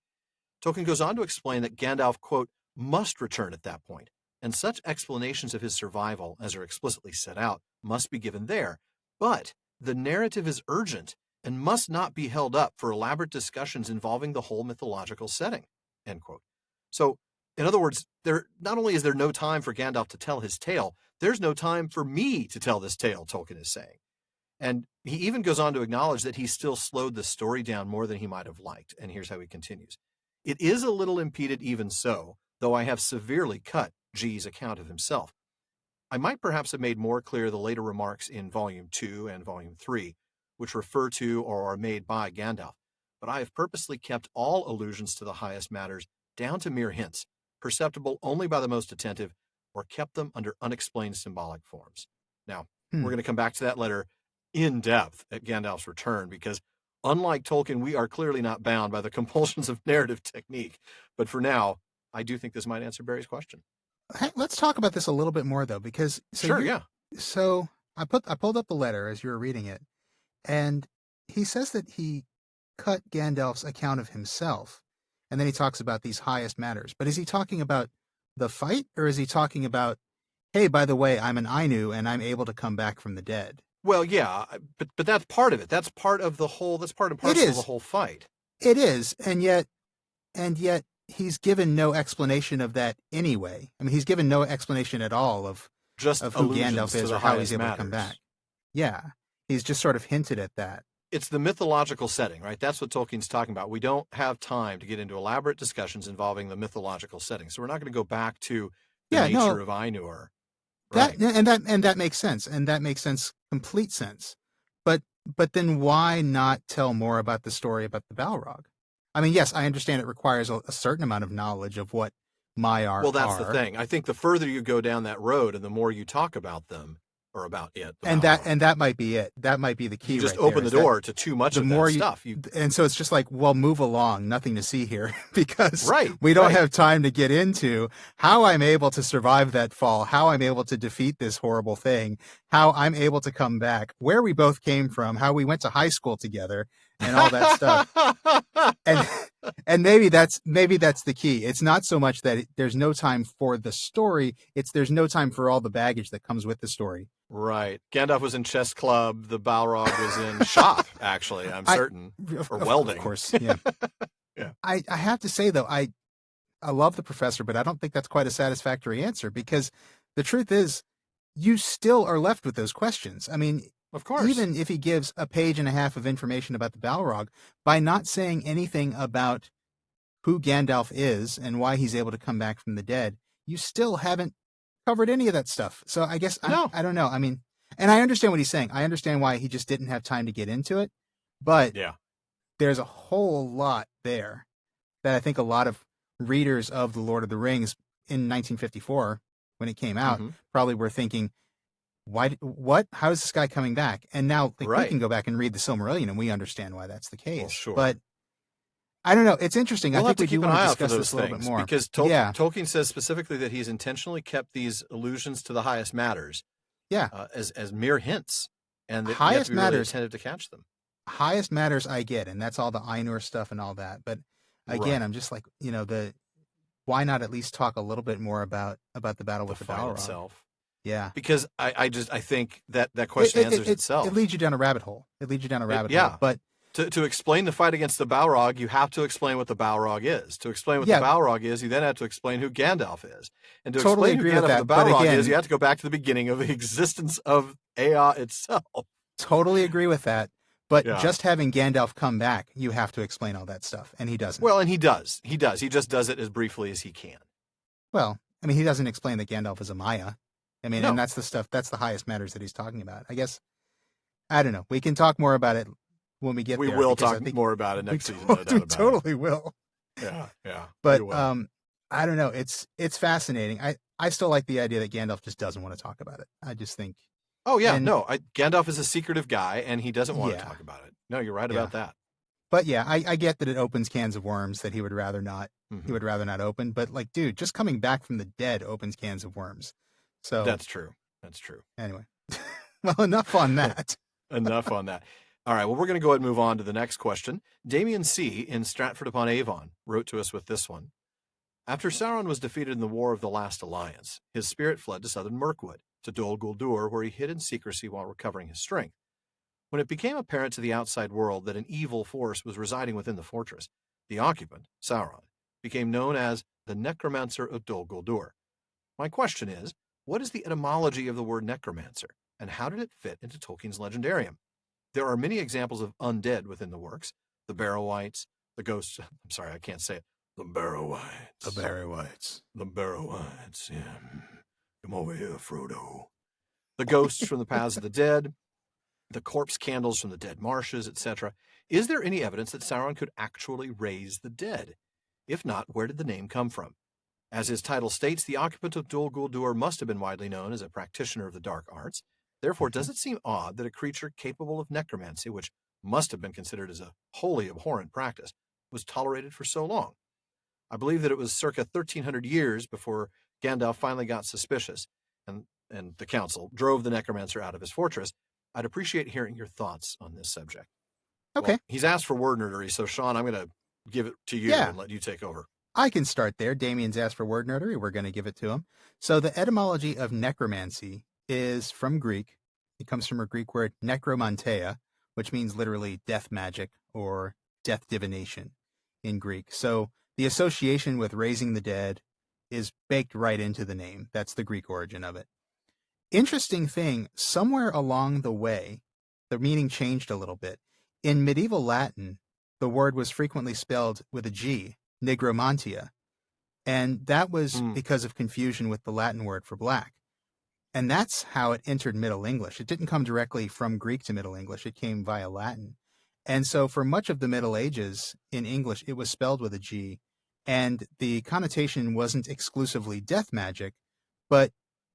Tolkien goes on to explain that Gandalf, quote, must return at that point, and such explanations of his survival, as are explicitly set out, must be given there. But the narrative is urgent and must not be held up for elaborate discussions involving the whole mythological setting, end quote. So, in other words, not only is there no time for Gandalf to tell his tale, there's no time for me to tell this tale, Tolkien is saying. And he even goes on to acknowledge that he still slowed the story down more than he might have liked. And here's how he continues. It is a little impeded even so, though I have severely cut G's account of himself. I might perhaps have made more clear the later remarks in Volume 2 and Volume 3, which refer to or are made by Gandalf, but I have purposely kept all allusions to the highest matters down to mere hints, perceptible only by the most attentive, or kept them under unexplained symbolic forms. Now, we're going to come back to that letter in depth at Gandalf's return, because unlike Tolkien, we are clearly not bound by the compulsions of narrative technique. But for now, I do think this might answer Barry's question. Hey, let's talk about this a little bit more, though, because... So I pulled up the letter as you were reading it, and he says that he cut Gandalf's account of himself, and then he talks about these highest matters. But is he talking about the fight, or is he talking about, hey, by the way, I'm an Ainu, and I'm able to come back from the dead? Well, yeah, but that's part of it. That's part of the whole. That's part and parcel of the whole fight. It is, and yet he's given no explanation of that anyway. I mean, he's given no explanation at all of who Gandalf is or how he's able to come back. Yeah, he's just sort of hinted at that. It's the mythological setting, right? That's what Tolkien's talking about. We don't have time to get into elaborate discussions involving the mythological setting, so we're not going to go back to the nature of Ainur. Right. That makes sense, and that makes sense, complete sense. But then why not tell more about the story about the Balrog? I mean, yes, I understand it requires a certain amount of knowledge of what Maiar are. Well, that's the thing. I think the further you go down that road and the more you talk about them, or about it. And that might be it. That might be the key. You just right open there, the door to too much of that stuff. And so it's just like, well, move along. Nothing to see here because Right, we don't right. have time to get into how I'm able to survive that fall, how I'm able to defeat this horrible thing, how I'm able to come back, where we both came from, how we went to high school together, and all that stuff. And maybe that's the key. It's not so much that there's no time for the story. It's there's no time for all the baggage that comes with the story. Right. Gandalf was in chess club. The Balrog was in shop, actually, I'm certain. Or welding. Of course, yeah. Yeah. I have to say, though, I love the professor, but I don't think that's quite a satisfactory answer because the truth is you still are left with those questions. I mean, of course. Even if he gives a page and a half of information about the Balrog, by not saying anything about who Gandalf is and why he's able to come back from the dead, you still haven't covered any of that stuff. So I guess I don't know. I mean, and I understand what he's saying. I understand why he just didn't have time to get into it, but there's a whole lot there that I think a lot of readers of The Lord of the Rings in 1954, when it came out, probably were thinking, what? How is this guy coming back? And now we can go back and read the Silmarillion and we understand why that's the case. Well, sure. But I don't know. It's interesting. We'll I think have to keep an eye out for those this a little bit things more. because Tolkien says specifically that he's intentionally kept these allusions to the highest matters as mere hints, and that highest you have to be matters, really attentive to catch them. Highest matters I get, and that's all the Ainur stuff and all that. But again, I'm just like, why not at least talk a little bit more about the battle with the Balrog itself? Yeah, because I think that question answers itself. It leads you down a rabbit hole. Hole. But to explain the fight against the Balrog, you have to explain what the Balrog is. To explain what the Balrog is, you then have to explain who Gandalf is. And to explain who Gandalf the Balrog is, you have to go back to the beginning of the existence of Ea itself. Totally agree with that. But just having Gandalf come back, you have to explain all that stuff, and he doesn't. Well, and he does. He does. He just does it as briefly as he can. Well, I mean, he doesn't explain that Gandalf is a Maya. I mean, and that's the stuff, that's the highest matters that he's talking about. I guess, I don't know. We can talk more about it when we get there. We will talk more about it next season. We totally will. Yeah. But I don't know. It's fascinating. I still like the idea that Gandalf just doesn't want to talk about it. I just think. Oh, yeah. Gandalf is a secretive guy, and he doesn't want to talk about it. No, you're right about that. But yeah, I get that it opens cans of worms that he would rather not. He would rather not open. But like, dude, just coming back from the dead opens cans of worms. So that's true. Anyway, well, enough on that. Enough on that. All right. Well, we're going to go ahead and move on to the next question. Damien C. in Stratford-upon-Avon wrote to us with this one. After Sauron was defeated in the War of the Last Alliance, his spirit fled to southern Mirkwood, to Dol Guldur, where he hid in secrecy while recovering his strength. When it became apparent to the outside world that an evil force was residing within the fortress, the occupant, Sauron, became known as the Necromancer of Dol Guldur. My question is, what is the etymology of the word necromancer, and how did it fit into Tolkien's legendarium? There are many examples of undead within the works. The Barrow-wights, the ghosts... I'm sorry, I can't say it. The Barrow-wights. The Barrow-wights. The Barrow-wights, yeah. Come over here, Frodo. The ghosts from the Paths of the Dead, the corpse candles from the dead marshes, etc. Is there any evidence that Sauron could actually raise the dead? If not, where did the name come from? As his title states, the occupant of Dol Guldur must have been widely known as a practitioner of the dark arts. Therefore, does it seem odd that a creature capable of necromancy, which must have been considered as a wholly abhorrent practice, was tolerated for so long? I believe that it was circa 1,300 years before Gandalf finally got suspicious, and the council drove the necromancer out of his fortress. I'd appreciate hearing your thoughts on this subject. Okay. Well, he's asked for word nerdery, so Sean, I'm going to give it to you and let you take over. I can start there. Damien's asked for word nerdery. We're going to give it to him. So the etymology of necromancy is from Greek. It comes from a Greek word necromanteia, which means literally death magic or death divination in Greek. So the association with raising the dead is baked right into the name. That's the Greek origin of it. Interesting thing, somewhere along the way, the meaning changed a little bit. In medieval Latin, the word was frequently spelled with a G, nigromantia, and that was because of confusion with the Latin word for black. And that's how it entered Middle English. It didn't come directly from Greek to Middle English. It came via Latin. And so for much of the Middle Ages in English, it was spelled with a G, and the connotation wasn't exclusively death magic, but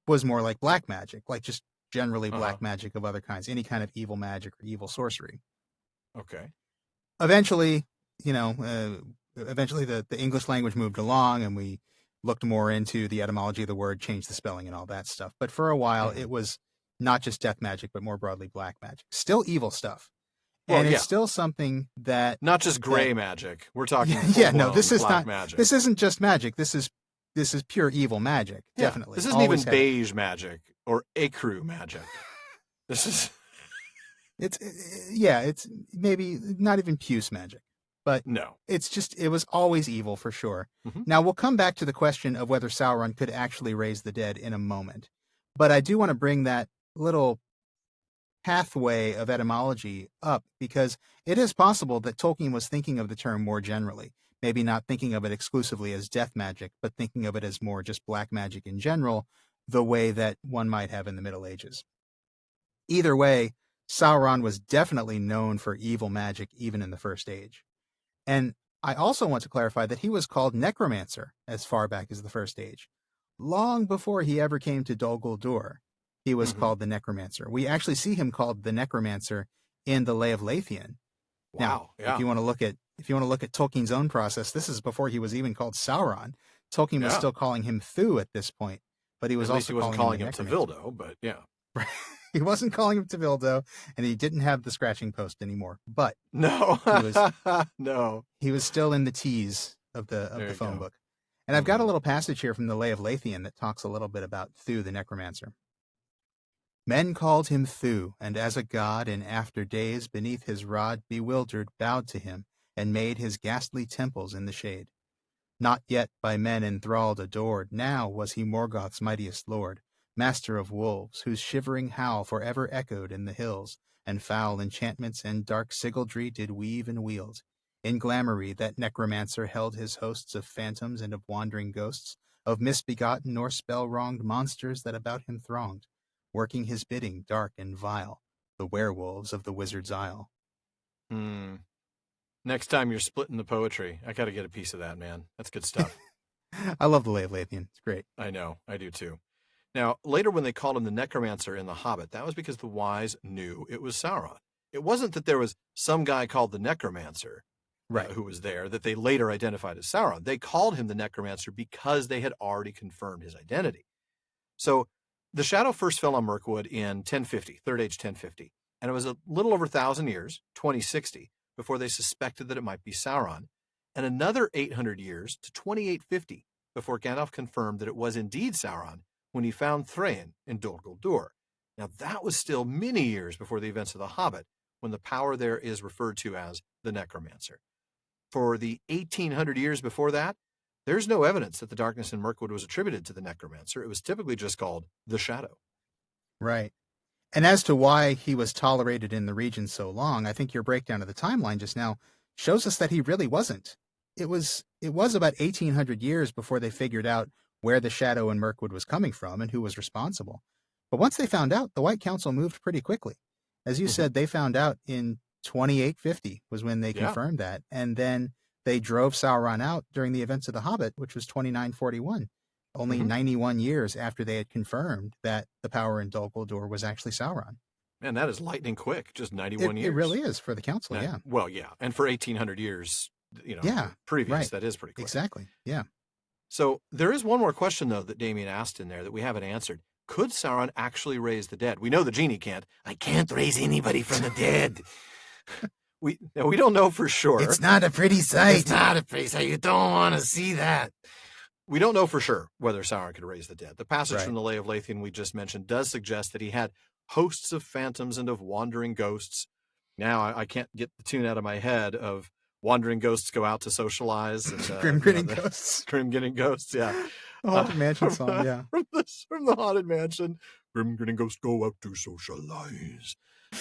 was more like black magic, like just generally black magic of other kinds, any kind of evil magic or evil sorcery. Okay. Eventually, the English language moved along and we looked more into the etymology of the word, changed the spelling and all that stuff. But for a while, it was not just death magic, but more broadly black magic. Still evil stuff. Well, and it's still something that... Not just gray magic. We're talking this is not magic. This isn't just magic. This is pure evil magic, definitely. This isn't even beige magic or ecru magic. This is... It's maybe not even puce magic, but no, it was always evil for sure. Now we'll come back to the question of whether Sauron could actually raise the dead in a moment, but I do want to bring that little pathway of etymology up because it is possible that Tolkien was thinking of the term more generally, maybe not thinking of it exclusively as death magic, but thinking of it as more just black magic in general, the way that one might have in the Middle Ages. Either way, Sauron was definitely known for evil magic even in the First Age. And I also want to clarify that he was called Necromancer as far back as the First Age. Long before he ever came to Dol Guldur, he was called the Necromancer. We actually see him called the Necromancer in the Lay of Lathian. Wow. Now, if you want to look at Tolkien's own process, this is before he was even called Sauron. Tolkien was still calling him Thu at this point, but he was also calling him Tevildo, but yeah. He wasn't calling him Tevildo, and he didn't have the scratching post anymore. But no, he was still in the tease of the phone book. And I've got a little passage here from the Lay of Lathian that talks a little bit about Thu the Necromancer. Men called him Thu, and as a god in after days beneath his rod bewildered bowed to him, and made his ghastly temples in the shade. Not yet by men enthralled adored, now was he Morgoth's mightiest lord, master of wolves, whose shivering howl forever echoed in the hills, and foul enchantments and dark sigildry did weave and wield. In Glamory that necromancer held his hosts of phantoms and of wandering ghosts, of misbegotten or spell-wronged monsters that about him thronged, working his bidding dark and vile, the werewolves of the Wizard's Isle. Next time you're splitting the poetry, I got to get a piece of that, man. That's good stuff. I love the Lay of Lathian. It's great. I know. I do too. Now, later when they called him the Necromancer in The Hobbit, that was because the wise knew it was Sauron. It wasn't that there was some guy called the Necromancer who was there that they later identified as Sauron. They called him the Necromancer because they had already confirmed his identity. So the shadow first fell on Mirkwood in 1050, Third Age 1050, and it was a little over 1,000 years, 2060, before they suspected that it might be Sauron, and another 800 years to 2850 before Gandalf confirmed that it was indeed Sauron when he found Thrain in Dol Guldur. Now, that was still many years before the events of The Hobbit, when the power there is referred to as the Necromancer. For the 1800 years before that, there's no evidence that the darkness in Mirkwood was attributed to the Necromancer. It was typically just called the Shadow. Right. And as to why he was tolerated in the region so long, I think your breakdown of the timeline just now shows us that he really wasn't. It was about 1800 years before they figured out where the Shadow in Mirkwood was coming from and who was responsible. But once they found out, the White Council moved pretty quickly. As you said, they found out in 2850 was when they confirmed that. And then they drove Sauron out during the events of The Hobbit, which was 2941, only 91 years after they had confirmed that the power in Dol Guldur was actually Sauron. Man, that is lightning quick, just 91 years. It really is for the council, yeah. Well, yeah, and for 1800 years, previous, that is pretty quick. Exactly, yeah. So there is one more question, though, that Damien asked in there that we haven't answered. Could Sauron actually raise the dead? We know the genie can't. I can't raise anybody from the dead. We don't know for sure. It's not a pretty sight. It's not a pretty sight. You don't want to see that. We don't know for sure whether Sauron could raise the dead. The passage from the Lay of Lathian we just mentioned does suggest that he had hosts of phantoms and of wandering ghosts. Now, I can't get the tune out of my head of wandering ghosts go out to socialize. And, Grim Grinning Ghosts. Grim Grinning Ghosts, yeah. The Haunted Mansion song, yeah. From the Haunted Mansion. Grim Grinning Ghosts go out to socialize.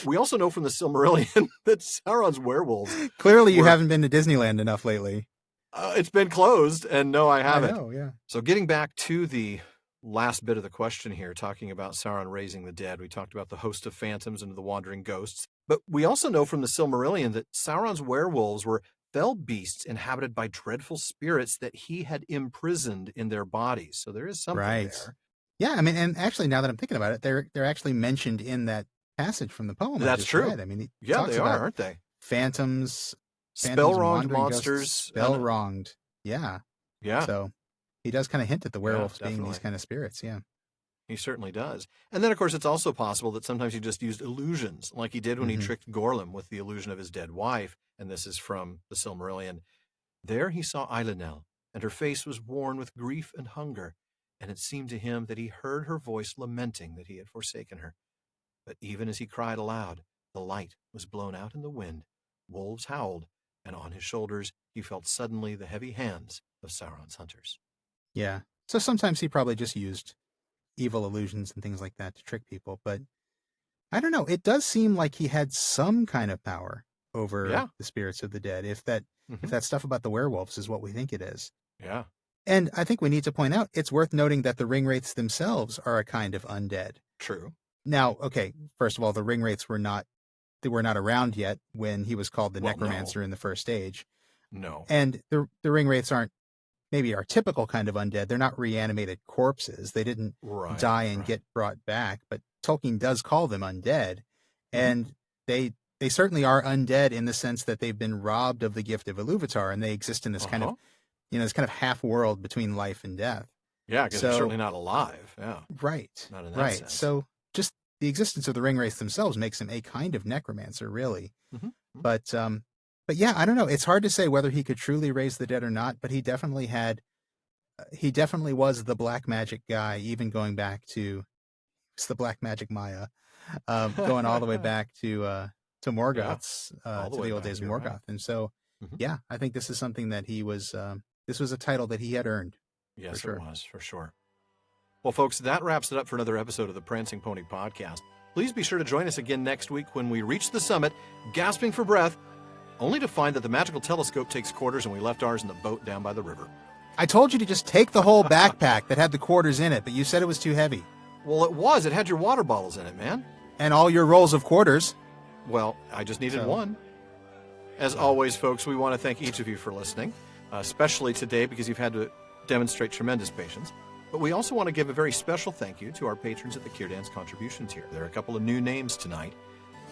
We also know from the Silmarillion that Sauron's werewolves... Clearly you haven't been to Disneyland enough lately. It's been closed, and no, I haven't. I know, yeah. So getting back to the last bit of the question here, talking about Sauron raising the dead, we talked about the host of phantoms and the wandering ghosts. But we also know from the Silmarillion that Sauron's werewolves were fell beasts inhabited by dreadful spirits that he had imprisoned in their bodies. So there is something there. Yeah, I mean, and actually, now that I'm thinking about it, they're actually mentioned in that passage from the poem I That's just true. read. I mean, he Yeah, talks they about are, aren't they? phantoms, Spell-wronged wandering monsters. ghosts, spell-wronged. Yeah. Yeah. So he does kind of hint at the werewolves being definitely. these kind of spirits. Yeah. He certainly does. And then, of course, it's also possible that sometimes he just used illusions, like he did when he tricked Gorlam with the illusion of his dead wife. And this is from the Silmarillion. There he saw Eilunel, and her face was worn with grief and hunger, and it seemed to him that he heard her voice lamenting that he had forsaken her. But even as he cried aloud, the light was blown out in the wind, wolves howled, and on his shoulders he felt suddenly the heavy hands of Sauron's hunters. Yeah. So sometimes he probably just used evil illusions and things like that to trick people. But I don't know. It does seem like he had some kind of power over the spirits of the dead, if that stuff about the werewolves is what we think it is. Yeah. And I think we need to point out, it's worth noting that the ringwraiths themselves are a kind of undead. True. Now, okay, first of all, the ringwraiths were not around yet when he was called the Necromancer in the first age. No. And the ringwraiths aren't maybe our typical kind of undead. They're not reanimated corpses. They didn't die and get brought back, but Tolkien does call them undead. And they certainly are undead in the sense that they've been robbed of the gift of Iluvatar, and they exist in this kind of, this kind of half world between life and death. Yeah, because they're certainly not alive. Yeah. Right. Not in that sense. So just the existence of the ringwraiths themselves makes him a kind of necromancer, really. But yeah, I don't know. It's hard to say whether he could truly raise the dead or not, but he definitely was the black magic guy, even going back to, it's the black magic Maya, going all the way back to Morgoth's, to the old days of Morgoth. Right. And so, yeah, I think this is something that he was, this was a title that he had earned. Yes, it was, for sure. Well, folks, that wraps it up for another episode of the Prancing Pony Podcast. Please be sure to join us again next week when we reach the summit, gasping for breath, only to find that the magical telescope takes quarters and we left ours in the boat down by the river. I told you to just take the whole backpack that had the quarters in it, but you said it was too heavy. Well, it was. It had your water bottles in it, man. And all your rolls of quarters. Well, I just needed one. As always, folks, we want to thank each of you for listening, especially today because you've had to demonstrate tremendous patience. But we also want to give a very special thank you to our patrons at the Círdan's contribution tier. There are a couple of new names tonight.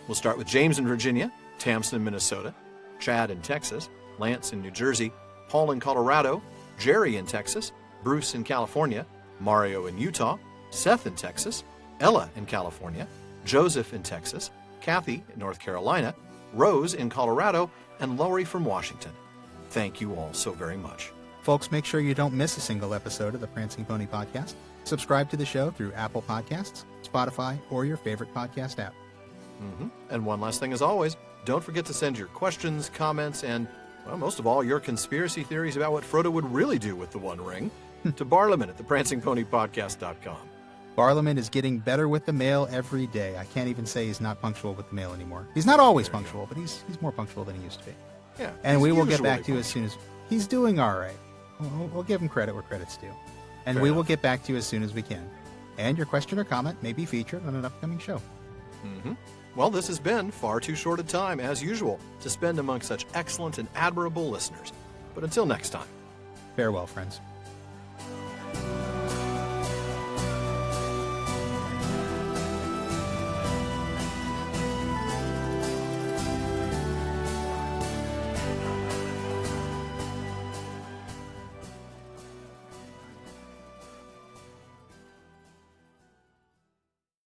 We'll start with James in Virginia, Tamsin in Minnesota, Chad in Texas, Lance in New Jersey, Paul in Colorado, Jerry in Texas, Bruce in California, Mario in Utah, Seth in Texas, Ella in California, Joseph in Texas, Kathy in North Carolina, Rose in Colorado, and Lori from Washington. Thank you all so very much. Folks, make sure you don't miss a single episode of the Prancing Pony Podcast. Subscribe to the show through Apple Podcasts, Spotify, or your favorite podcast app. And one last thing as always, don't forget to send your questions, comments, and, well, most of all, your conspiracy theories about what Frodo would really do with the One Ring to Barliman at theprancingponypodcast.com. Barliman is getting better with the mail every day. I can't even say he's not punctual with the mail anymore. He's not always punctual, but he's more punctual than he used to be. Yeah. And we will get back to you as soon as he's doing all right. We'll give him credit where credit's due. And we will get back to you as soon as we can. And your question or comment may be featured on an upcoming show. Well, this has been far too short a time, as usual, to spend among such excellent and admirable listeners. But until next time. Farewell, friends.